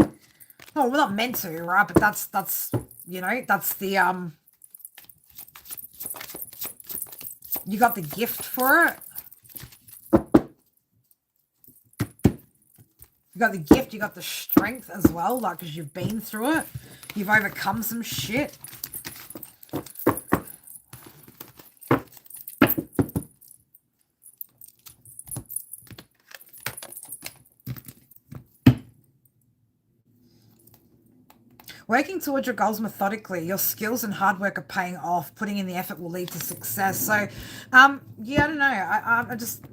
[SPEAKER 1] Oh, we're not meant to, right? But that's you know, that's the you got the gift for it. You got the gift, you got the strength as well, like, because you've been through it. You've overcome some shit. Working towards your goals methodically, your skills and hard work are paying off. Putting in the effort will lead to success. So, yeah, I don't know. I just,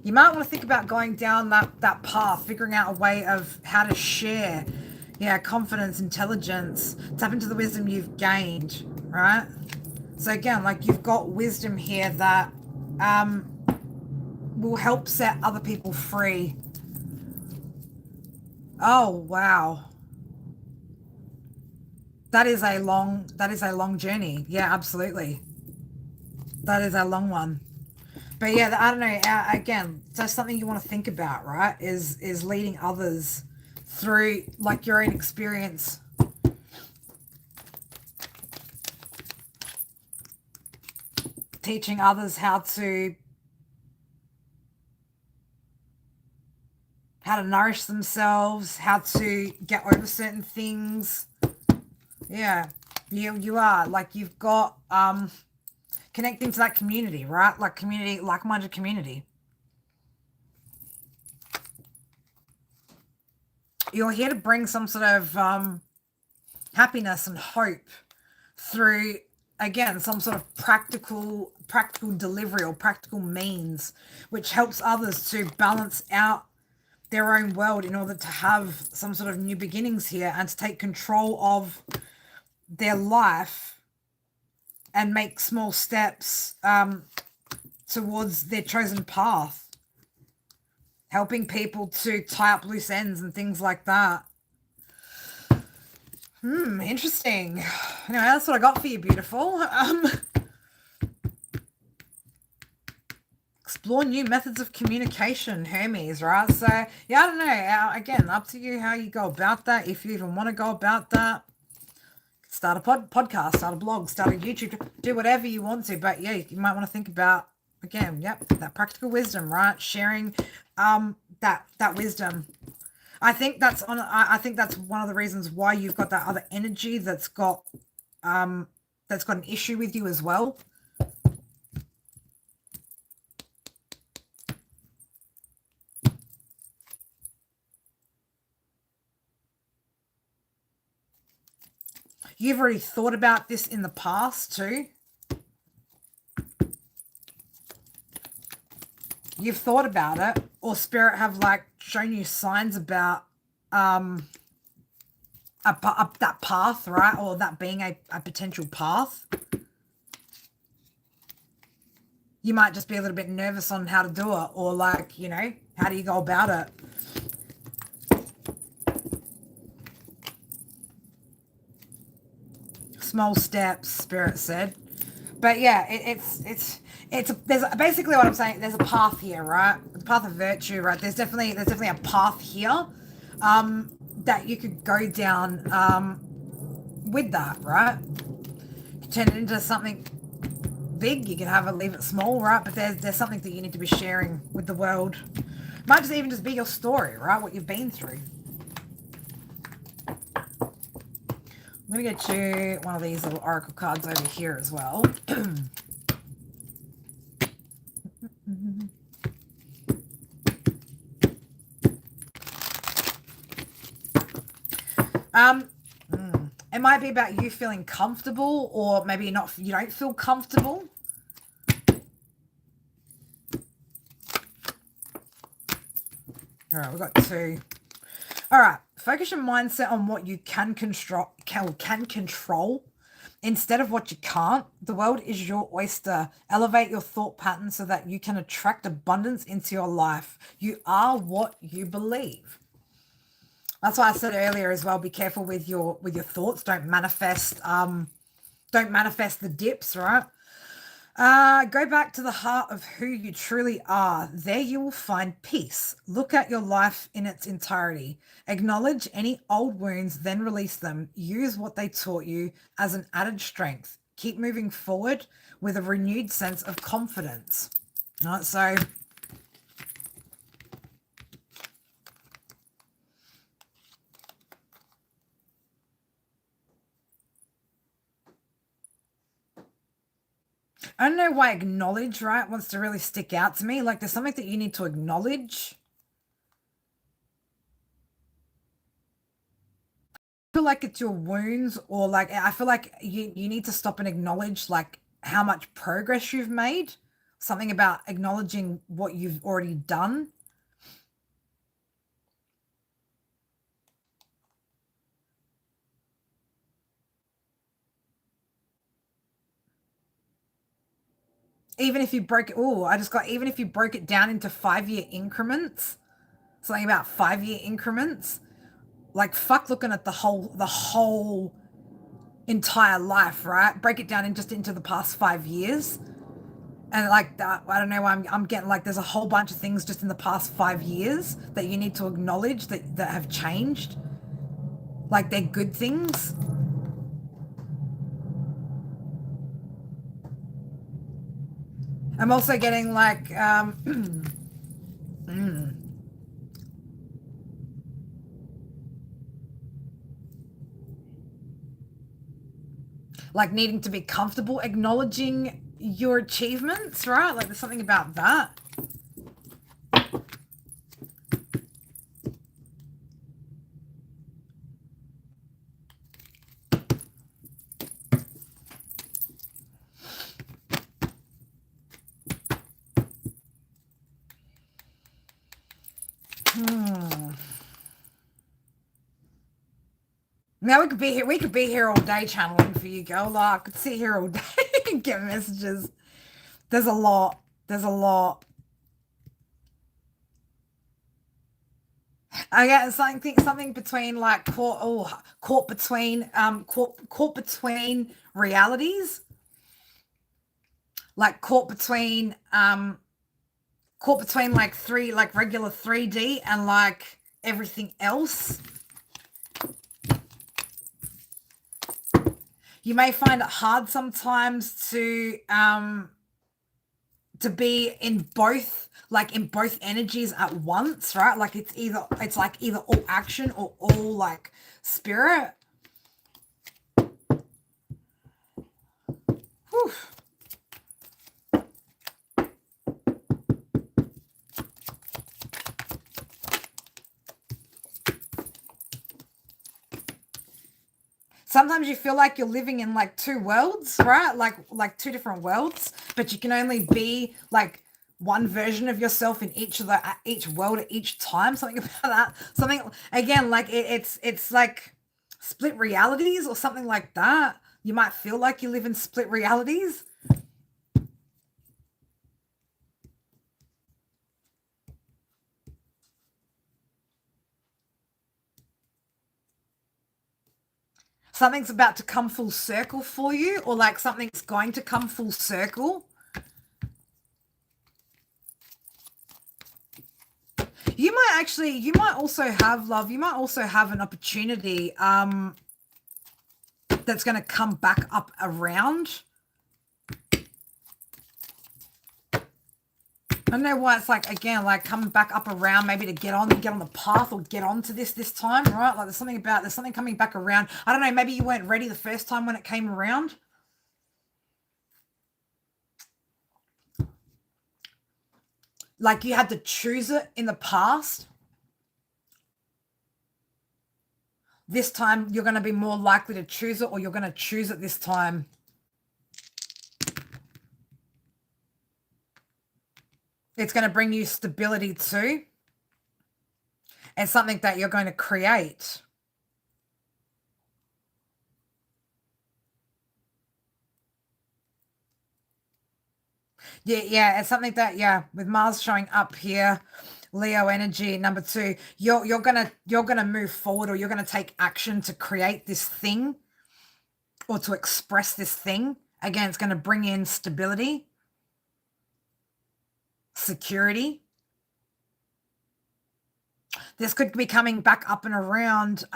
[SPEAKER 1] you might want to think about going down that path, figuring out a way of how to share, yeah, confidence, intelligence, tap into the wisdom you've gained, right? So again, like, you've got wisdom here that will help set other people free. Oh, wow. That is a long journey. Yeah, absolutely. That is a long one. But yeah, I don't know. Again, that's something you want to think about, right? Is leading others through, like, your own experience. Teaching others how to nourish themselves, how to get over certain things. Yeah, you are, like, you've got connecting to that community, right? Like, community, like-minded community. You're here to bring some sort of happiness and hope through, again, some sort of practical delivery or practical means, which helps others to balance out their own world in order to have some sort of new beginnings here and to take control of their life and make small steps towards their chosen path. Helping people to tie up loose ends and things like that. Interesting. Anyway, that's what I got for you, beautiful. Explore new methods of communication, Hermes, right? So, yeah, I don't know. Again, up to you how you go about that, if you even want to go about that. Start a podcast, start a blog, start a YouTube, do whatever you want to. But, yeah, you might want to think about, again, yep, that practical wisdom, right? Sharing that wisdom. I think that's one of the reasons why you've got that other energy that's got an issue with you as well. You've already thought about this in the past too. You've thought about it, or Spirit have like shown you signs about that path, right? Or that being a potential path. You might just be a little bit nervous on how to do it, or like, you know, how do you go about it? Small steps, Spirit said. But yeah, there's basically what I'm saying. There's a path here, right? The path of virtue, right? There's definitely a path here, that you could go down, with that, right? You turn it into something big. You can have it, leave it small, right? But there's something that you need to be sharing with the world. Might just even just be your story, right? What you've been through. I'm going to get you one of these little oracle cards over here as well. It might be about you feeling comfortable, or maybe not. You don't feel comfortable. All right, we've got two. All right, focus your mindset on what you can control instead of what you can't. The world is your oyster. Elevate your thought pattern so that you can attract abundance into your life. You are what you believe. That's why I said earlier as well, be careful with your thoughts. Don't manifest the dips, right? Go back to the heart of who you truly are. There you will find peace. Look at your life in its entirety. Acknowledge any old wounds, then release them. Use what they taught you as an added strength. Keep moving forward with a renewed sense of confidence. All right, so I don't know why acknowledge, right, wants to really stick out to me. Like there's something that you need to acknowledge. I feel like it's your wounds, or like I feel like you need to stop and acknowledge like how much progress you've made. Something about acknowledging what you've already done. Even if you broke it, even if you broke it down into 5-year increments, something about 5-year increments, like fuck looking at the whole entire life, right? Break it down into the past 5 years. And like that, I don't know why I'm getting like there's a whole bunch of things just in the past 5 years that you need to acknowledge that have changed. Like they're good things. I'm also getting like like needing to be comfortable acknowledging your achievements, right? Like there's something about that. Now we could be here all day channeling for you, girl. Like I could sit here all day and get messages. There's a lot. I get something between like caught between realities. Like caught between like regular 3D and like everything else. You may find it hard sometimes to be in both energies at once, right? Like it's either all action or all like spirit. Whew. sometimes you feel like you're living in like two worlds, right? Like two different worlds, but you can only be like one version of yourself in each world at each time. Something about that. Something again, like it's like split realities or something like that. You might feel like you live in split realities. Something's about to come full circle for you, or like something's going to come full circle. You might also have, love, you might also have an opportunity that's going to come back up around. I don't know why it's like, again, like coming back up around, maybe to get on the path or get onto this time, right? Like there's something coming back around. I don't know, maybe you weren't ready the first time when it came around. Like you had to choose it in the past. This time you're going to be more likely to choose it, or you're going to choose it this time. It's going to bring you stability too. And something that you're going to create. Yeah, it's something that, yeah, with Mars showing up here, Leo energy, number 2, you're gonna move forward, or you're gonna take action to create this thing or to express this thing. Again, it's gonna bring in stability, security. This could be coming back up and around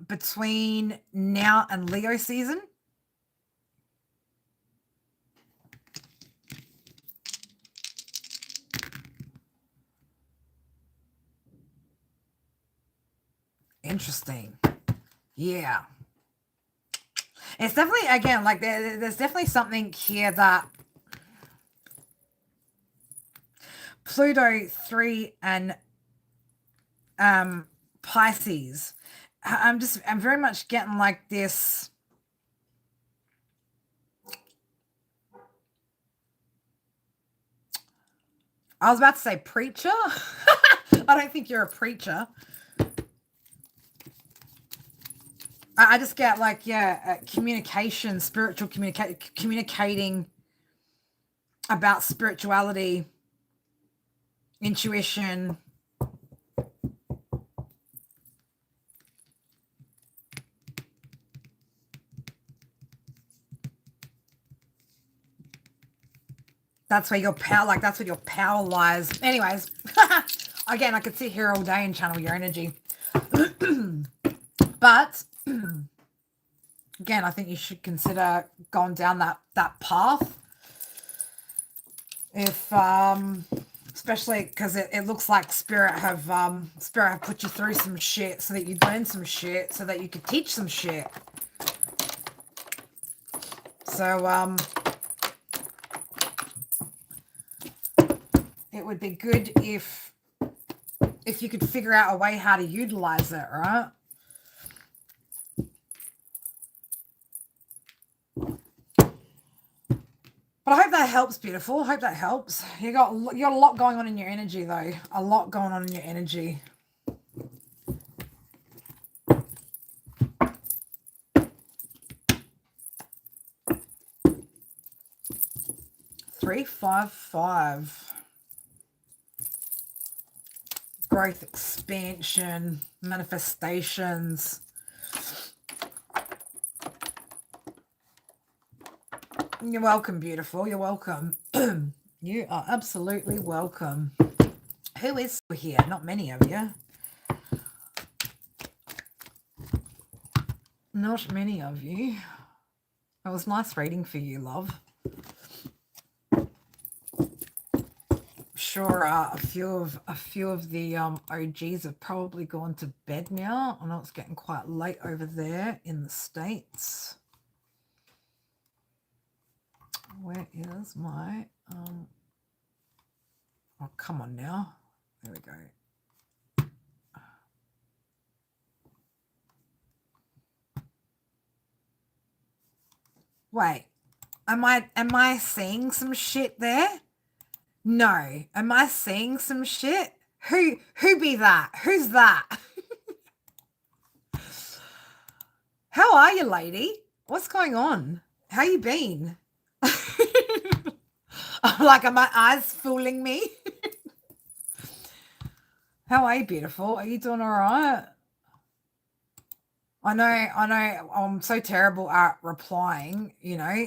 [SPEAKER 1] between now and Leo season. Interesting. Yeah. It's definitely, again, like there's definitely something here that Pluto 3 and Pisces. I'm very much getting like this. I was about to say preacher. I don't think you're a preacher. I just get like, yeah, communication, spiritual communicating about spirituality, intuition. That's where your power, like that's where your power lies. Anyways, again, I could sit here all day and channel your energy. But again, I think you should consider going down that path. If especially because it looks like spirit have put you through some shit so that you learn some shit so that you could teach some shit. So it would be good if you could figure out a way how to utilize it, right? But I hope that helps, beautiful. I hope that helps. You got a lot going on in your energy, though. A lot going on in your energy. Three, 5, 5. Growth, expansion, manifestations. You're welcome, beautiful. You're welcome. You are absolutely welcome. Who is here? Not many of you. Not many of you. It was nice reading for you, love. Sure, a few of the OGs have probably gone to bed now. I know it's getting quite late over there in the States. Where is my oh, come on now. There we go. Wait, am I seeing some shit there? No. Am I seeing some shit? Who be that? Who's that? How are you, lady? What's going on? How you been? Like, are my eyes fooling me? How are you, beautiful? Are you doing all right? I know, I'm so terrible at replying,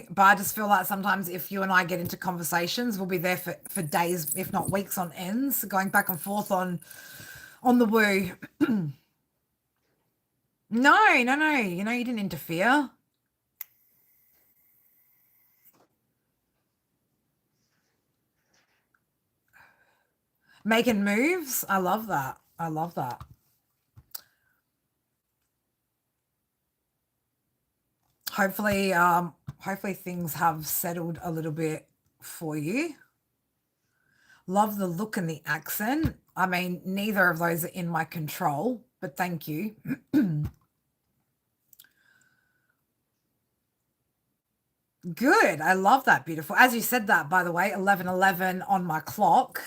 [SPEAKER 1] but I just feel like sometimes if you and I get into conversations, we'll be there for days, if not weeks on ends, going back and forth on the woo. No, no, no, you didn't interfere. Making moves. I love that. I love that. Hopefully things have settled a little bit for you. Love the look and the accent. I mean, neither of those are in my control, but thank you. Good. I love that. Beautiful. As you said that, by the way, 11:11 on my clock.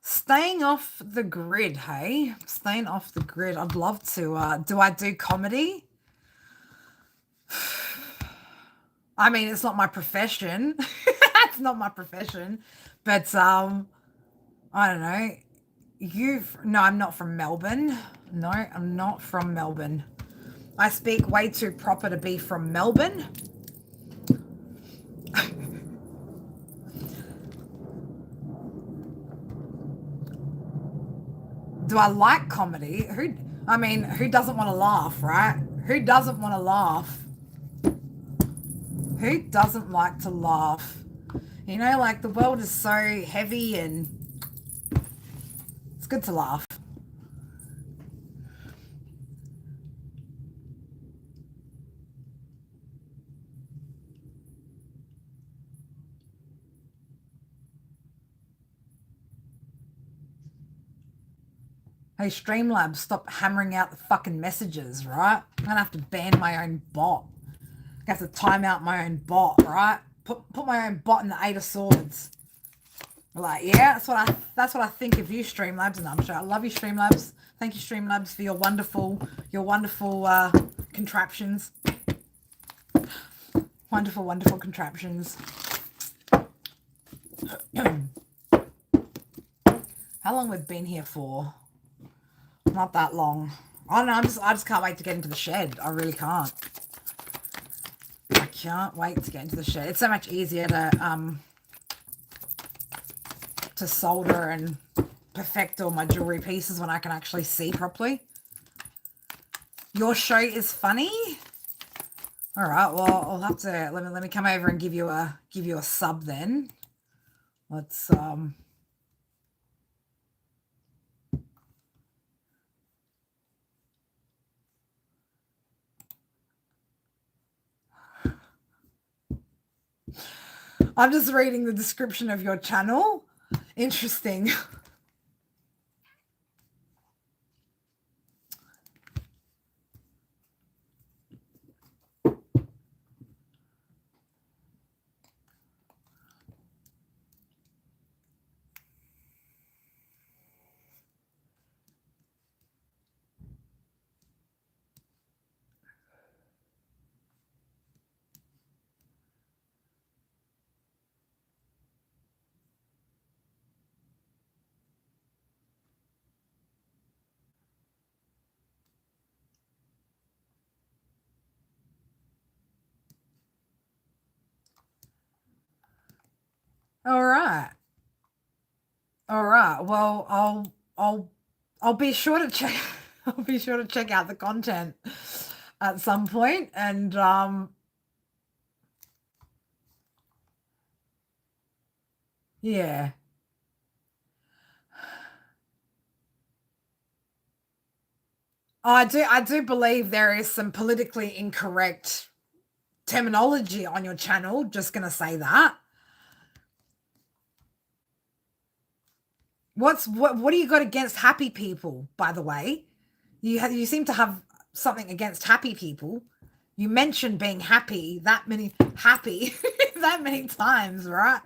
[SPEAKER 1] Staying off the grid, hey? Staying off the grid. I'd love to. Do I do comedy? I mean, it's not my profession. It's not my profession. But I don't know. No, I'm not from Melbourne. No, I'm not from Melbourne. I speak way too proper to be from Melbourne. Do I like comedy? Who doesn't want to laugh, right? Who doesn't want to laugh? Who doesn't like to laugh? Like the world is so heavy and it's good to laugh. Hey, Streamlabs, stop hammering out the fucking messages, right? I'm gonna have to ban my own bot. I have to time out my own bot, right? Put my own bot in the Eight of Swords. Like, yeah, that's what I think of you, Streamlabs, and I'm sure I love you, Streamlabs. Thank you, Streamlabs, for your wonderful contraptions. Wonderful, wonderful contraptions. How long we've been here for? Not that long. I don't know. I just can't wait to get into the shed. I really can't. I can't wait to get into the shed. It's so much easier to solder and perfect all my jewelry pieces when I can actually see properly. Your show is funny. All right. Well, I'll have to let me come over and give you a sub then. Let's I'm just reading the description of your channel. Interesting. All right. All right. Well, I'll be sure to check I'll be sure to check out the content at some point and yeah. I do believe there is some politically incorrect terminology on your channel. Just gonna say that. What do you got against happy people, by the way? You seem to have something against happy people. You mentioned being happy that many happy that many times, right?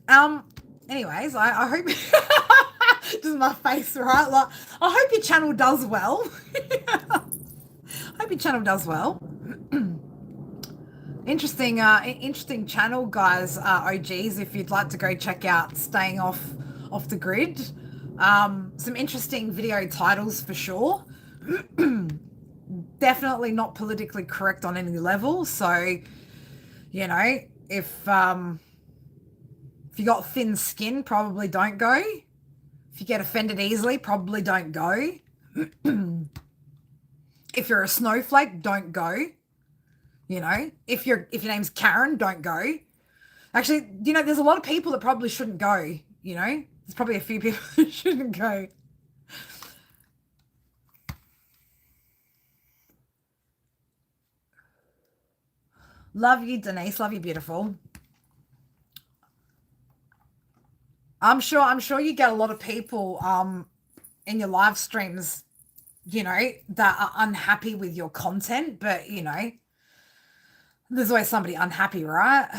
[SPEAKER 1] Um. Anyways, I hope just my face, right? Like, I hope your channel does well. I hope your channel does well. Interesting channel, guys. OGs, if you'd like to go check out "Staying Off the Grid," some interesting video titles for sure. Definitely not politically correct on any level. So, you know, if you got thin skin, probably don't go. If you get offended easily, probably don't go. If you're a snowflake, don't go. You know, if your name's Karen, don't go. Actually, there's a lot of people that probably shouldn't go. There's probably a few people that shouldn't go. Love you, Denise. Love you, beautiful. I'm sure you get a lot of people in your live streams, that are unhappy with your content, but there's always somebody unhappy, right?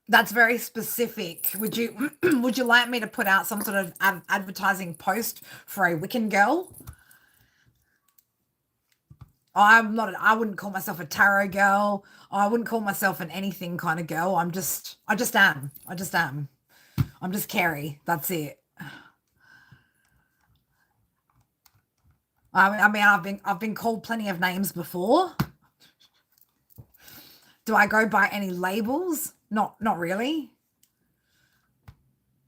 [SPEAKER 1] That's very specific. Would you like me to put out some sort of advertising post for a Wiccan girl? I'm not. I wouldn't call myself a tarot girl. I wouldn't call myself an anything kind of girl. I just am. I just am. I'm just Carrie. That's it. I mean, I've been called plenty of names before. Do I go by any labels? Not really.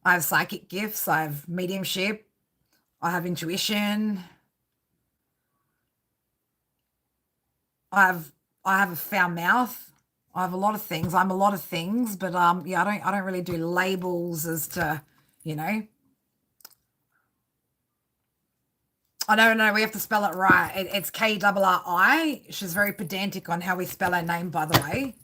[SPEAKER 1] I have psychic gifts. I have mediumship. I have intuition. I have I have a foul mouth. I have a lot of things. I'm a lot of things, but yeah, I don't really do labels as to, you know. I don't know. We have to spell it right. It's Kri. She's very pedantic on how we spell her name, by the way.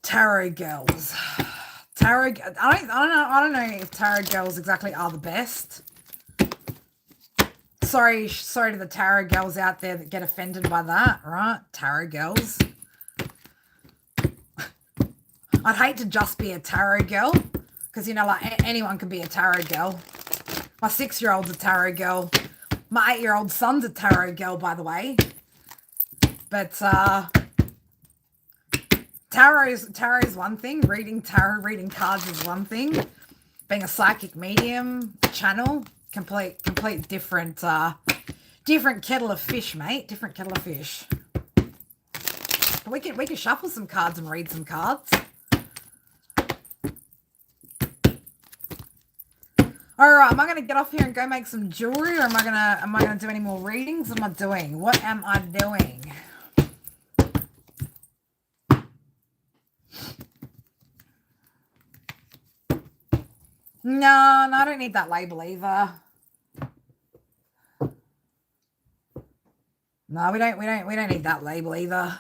[SPEAKER 1] Tarot girls. Tarot. I don't know if tarot girls exactly are the best. Sorry to the tarot girls out there that get offended by that, right? Tarot girls. I'd hate to just be a tarot girl because, like anyone can be a tarot girl. My 6-year-old's a tarot girl. My 8-year-old son's a tarot girl, by the way. But tarot is one thing. Reading cards is one thing. Being a psychic medium channel, complete different kettle of fish, mate. Different kettle of fish. But we can shuffle some cards and read some cards. All right, am I gonna get off here and go make some jewelry, or am I gonna do any more readings? What am I doing? What am I doing? No, I don't need that label either. No, we don't need that label either.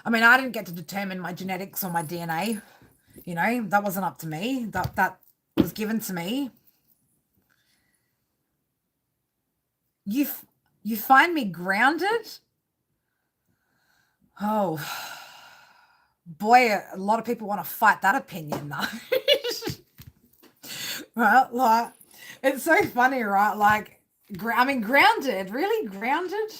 [SPEAKER 1] I mean, I didn't get to determine my genetics or my DNA. You know, that wasn't up to me. That was given to me. You find me grounded? Oh, boy, a lot of people want to fight that opinion, though. Right? Like, it's so funny, right? Like, I mean, grounded, really grounded?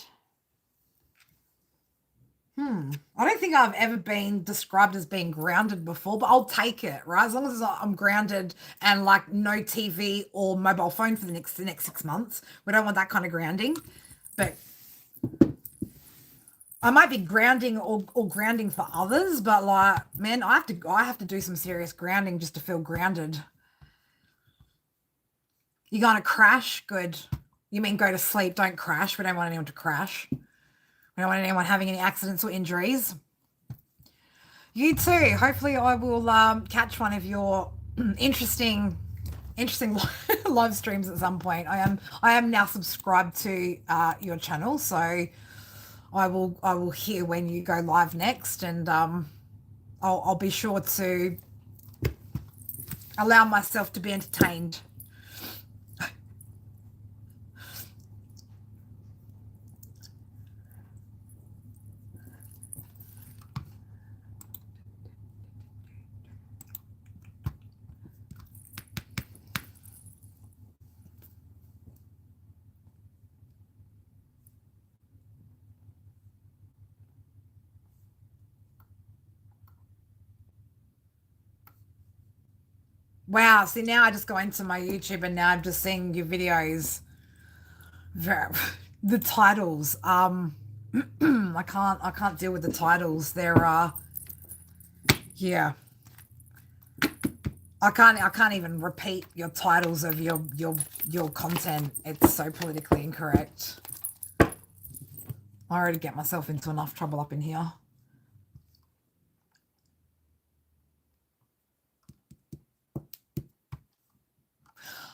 [SPEAKER 1] I don't think I've ever been described as being grounded before, but I'll take it, right? As long as I'm grounded and like no TV or mobile phone for the next 6 months. We don't want that kind of grounding. But I might be grounding or grounding for others, but like, man, I have to do some serious grounding just to feel grounded. You gonna crash? Good. You mean go to sleep, don't crash. We don't want anyone to crash. We don't want anyone having any accidents or injuries. You too. Hopefully I will catch one of your interesting live streams at some point. I am now subscribed to your channel, so I will hear when you go live next, and I'll be sure to allow myself to be entertained. Wow, see now I just go into my YouTube and now I'm just seeing your videos. The titles. I can't deal with the titles. There are yeah. I can't even repeat your titles of your content. It's so politically incorrect. I already get myself into enough trouble up in here.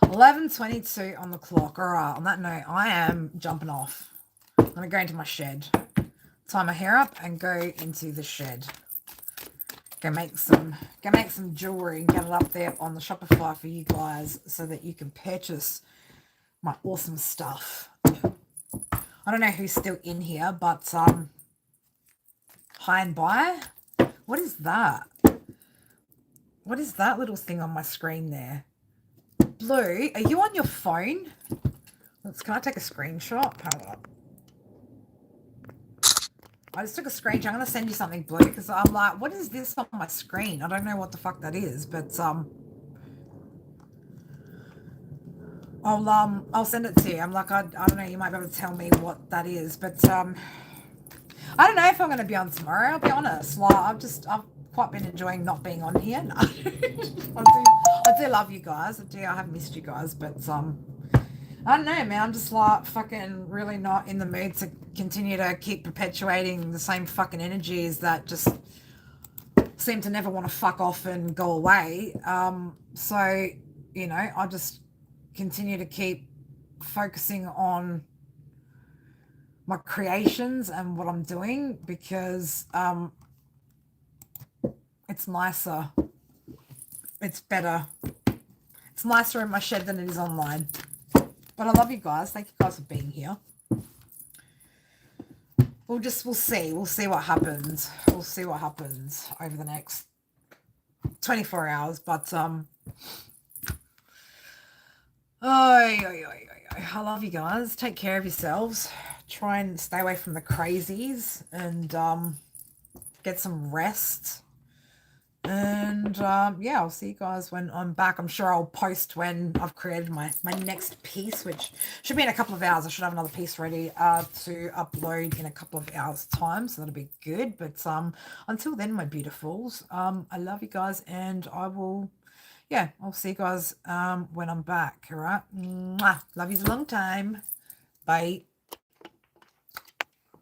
[SPEAKER 1] 11:22 on the clock. All right, on that note, I am jumping off. I'm going to go into my shed, tie my hair up and go into the shed. Go make some jewelry and get it up there on the Shopify for you guys so that you can purchase my awesome stuff. I don't know who's still in here, but hi and bye. What is that? What is that little thing on my screen there? Blue, are you on your phone? Can I take a screenshot? Hold up. I just took a screenshot. I'm going to send you something, Blue, because I'm like, what is this on my screen? I don't know what the fuck that is, but I'll send it to you. I'm like, I don't know, you might be able to tell me what that is, but I don't know if I'm going to be on tomorrow. I'll be honest. Like, I've quite been enjoying not being on here. No. I do love you guys. I have missed you guys, but I don't know, man. I'm just like fucking really not in the mood to continue to keep perpetuating the same fucking energies that just seem to never want to fuck off and go away. So, you know, I just continue to keep focusing on my creations and what I'm doing because it's nicer. It's better. It's nicer in my shed than it is online. But I love you guys. Thank you guys for being here. We'll see. We'll see what happens. We'll see what happens over the next 24 hours. But I love you guys. Take care of yourselves. Try and stay away from the crazies and get some rest. And yeah, I'll see you guys when I'm back. I'm sure I'll post when I've created my next piece, which should be in a couple of hours. I should have another piece ready to upload in a couple of hours time, so that'll be good. But until then, my beautifuls, I love you guys, and I'll see you guys when I'm back. All right, mwah. Love you a long time. Bye.